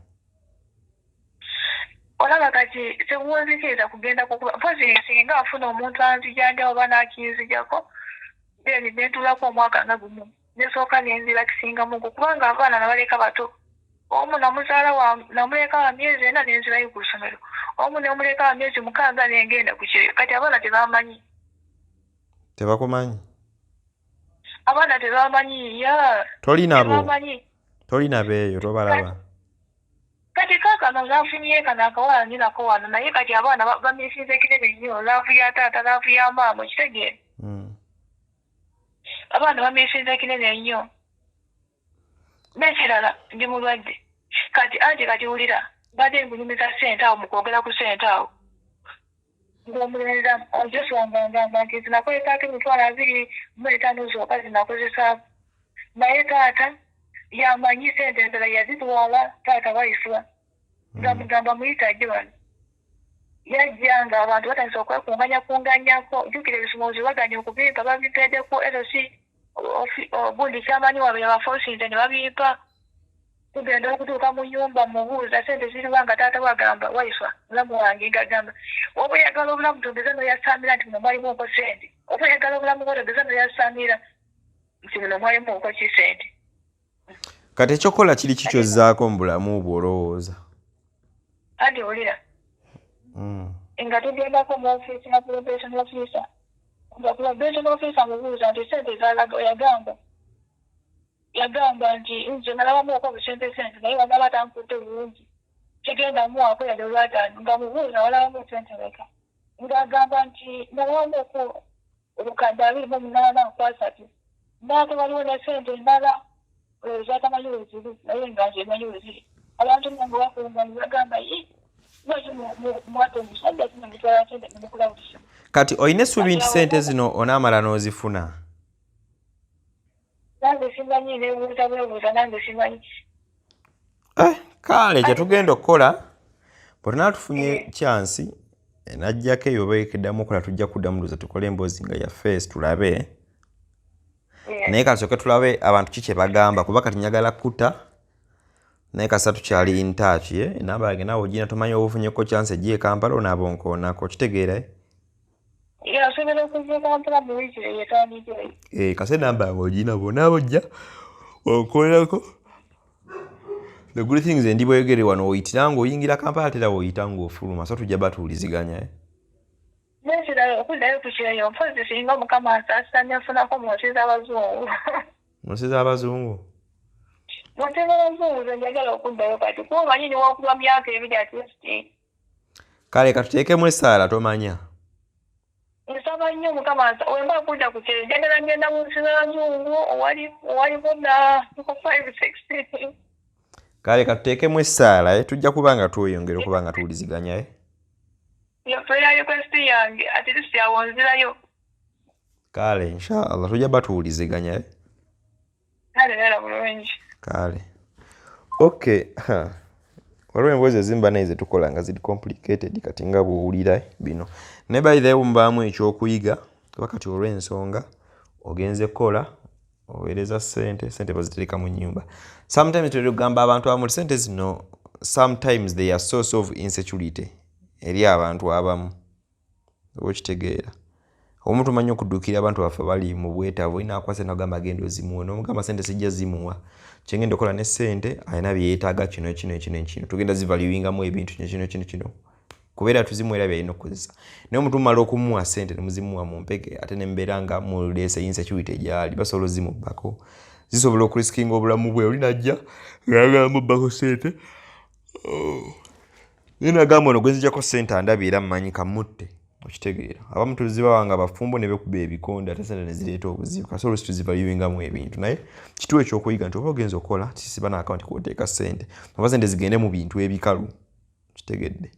Olaba kati tebuwunzikiriza kugenda kukuba mpozi singa afuna omuntu anzijanja oba n'akinzijako then nentulako omwaka nga gumu nesooka nenzira kisingamuku kubanga abaana nabaleka bato omu namuleka wa myezi 4 nenzirayo ku ssomero omu nemuleka wa myezi 6 nengenda ku kyeyo kati abaana tebamanyi. Tebakumanyi? Abaana tebamanyi tolina beeyo tobalaba? Kati kaakano naafunye kano akawala ninako wano naye kati abaana bamyesinze kinene nnyo laavu ya taata laavu ya maama okitegeera abaana bamyesinze kinene nnyo n'ekirala ndi mulwadde kati wulira badde ngunyumiza sente awo mu kwogera ku sente awo ng'omulenzi Joshua ngamba nti zinakozesako emitwalo 25 zokka zinakozesa naye taata yamanyi sente endala yazitwala taata wayiswa nga mugamba muyitadde wano yajja nga abantu batandise okwekunganyako jjukira ebisumuluzi baganya okubimpa babimpeddeko LC gundi kyamanyi wabwe yabafosinze ne babimpa tugenda okutuuka mu nyumba mubuuza sente ziriwa nga taata wagamba wayiswa mulamu wange ngagamba oba oyagala obulamu togeza noyasamira nti muno mwalimu oko sente oba oyagala obulamu bwo togeza noyasamira nti muno mwalimu oko ki sente. Kati ekyokola kiri kikyozzaako mu bulamu bwo olowooza? Andi olira nga tugendako mu ofiisi ya probation officer nga probation officer mubuuza nti sente zalaga yagamba nti nze nalabamu oko busente naye wagamba tankutte bulungi kigenda muwako yadde olwataano nga mubuuza walabamu sente leka ng'agamba nti nalabamu oko obukadde 28 naate waliwo ne ssente endala zatamanyi weziri naye nga nze manyi weziri abantu nange bakulunga ne bagamba mwate omusajja tinamutwala ssente nemukulawusa kati olina essuubi nti ssente zino onaamala n'ozifuna? nange simanyi nebuuza bwebuuza nange simanyi. Kale kyetugenda okukola bwe tunaba tufunye chansi najjako eyo beekeddamu okola tujja kuddamu luza tukole emboozi nga ya face tulabe naye kasooke tulabe abantu kiki bagamba kuba kati njagala kutta naye kasa tukyali in touch enamba yange naawe ogina tomanyi oba ofunyeko chansi ejja e Kampala onaaba onkoonako kitegeera asobola okuva Kampala mu wiiki yetandikire kase enamba yange ogina bonaaba ojja onkoonako. The good things ndi bwegere wano oyitira ng'oyingira Kampala tera oyita ng'ofuluma so tujja batuwuliziganya nesira okuddayo tukirayo mpozi singa mukama asaasanya afunako munsi z'abazungu. Munsi z'abazungu? Munsi z'abazungu ze njagala okuddayo kati kuba omanyi niwokuba myaka ebiri at least. Kale katuteekemu essaala tomanya? Nsaba nnyo mukama wemba kudda ku kiro njagala ngenda munsi z'abazungu owali bonna 5-6. Kale katuteekemu essaala tujja kubanga tweyongera okubanga tuwuliziganya prayer request yange at least yawonzirayo. Kale inshallah tujja batuwuliziganya Kale era bulungi. Kale okay waliwo emboozi ezimba naye ze tukola nga ziri complicated kati nga bw'owulira bino naye by the way mubaamu ekyokuyiga kuba kati olw'ensonga ogenze kola oweereza sente bazitereka mu nnyumba. Sometimes tugamba abantu abamu sente zino sometimes they are source of insecurity eri abantu abamu okitegeera omuntu omanyi okuddukira abantu baffe bali mu bwetaavu olina akwase nagamba agenda ozimuwe n'omugamba sente sijja zimuwa kyengenda okola ne sente alina bye yeetaaga kino tugenda zivaluingamu ebintu kino kubeera tuzimuwera byalina okukozesa naye omuntu mumala okumuwa sente nemuzimuwa mu mpeke ate nembeera nga muleese insecurity gyali basobola ozimubbako zisobola okuriskinga obulamu bwe olinajja ngayagala mubbako sente nagamba ono gwenzijjako sente andabye era mmanyi kamutte okitegeera abamu tuzibawanga bafumbo ne bekuba ebikonde ate sente ne zireeta obuzibu kasobola si tuzivaluingamu ebintu naye kituwa ekyokuyiga nti oba ogenza okola tisiba n'akawunti kwoteeka sente oba sente zigende mu bintu ebikalu kitegedde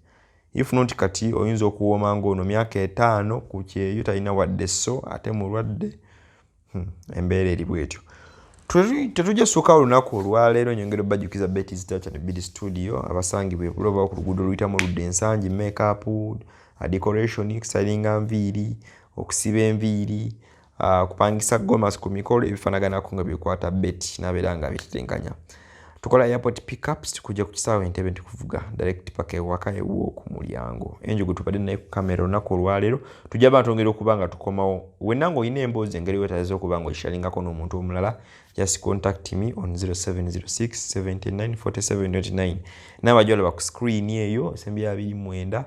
if not kati oyinza okuwooma ng'ono myaka 5 ku kyeyo talina wadde so ate mulwadde embeera eri bwetyo. Tetujja ssuuka olunaku olwaleero nyongera obajjukiza Betty's Touch and Beauty Studio abasangibwa ebuloba ku luguudo oluyitamu oludda ensangi makeup decoration stylinga nviiri okusiba enviiri kupangisa gomas ku mikolo ebifanaganako nga bikwata Betty n'abeera nga bitetenkanya. Tukola airport pickups tukujja ku kisaawe Entebbe ntukuvuga direct paka ewaka ewo ku mulyango enjugu tupadde naye ku kamera olunaku olwaleero tujja batongera okuba nga tukomawo wenna ng'olina emboozi engeri weetaaza okuba nga oshalingako n'omuntu omulala just contact me on 0706 7947.9 n'abajja balaba ku screen eyo esembi ya 29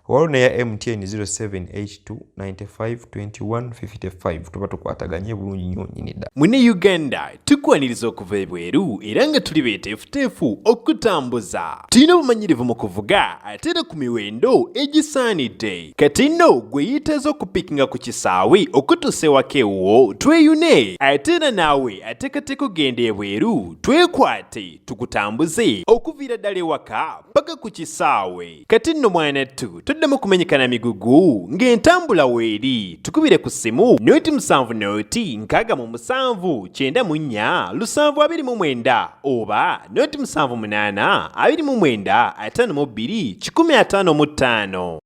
waliwo neya MTN 0782952155 tuba tukwataganye bulungi nnyo nnyini ddala. Mune Uganda tukwaniriza okuva ebweru era nga tuli beeteefuteefu okutambuza. Tulina obumanyirivu mu kuvuga ate era ku miwendo egisaanidde. Kati nno gwe yeetaaza okupikinga ku kisaawe okutuusa ewaka ewuwo tweyune ate era naawe ateekateeka ogenda ebweru twekwate tukutambuze okuviira ddala ewaka paka ku kisaawe. Kati nno mwanattu toddamu kumenyekana migugu ng'entambula weeri tukubire ku ssimu noti 7 noti 6 7 9 oba noti 7 8 29 52 155.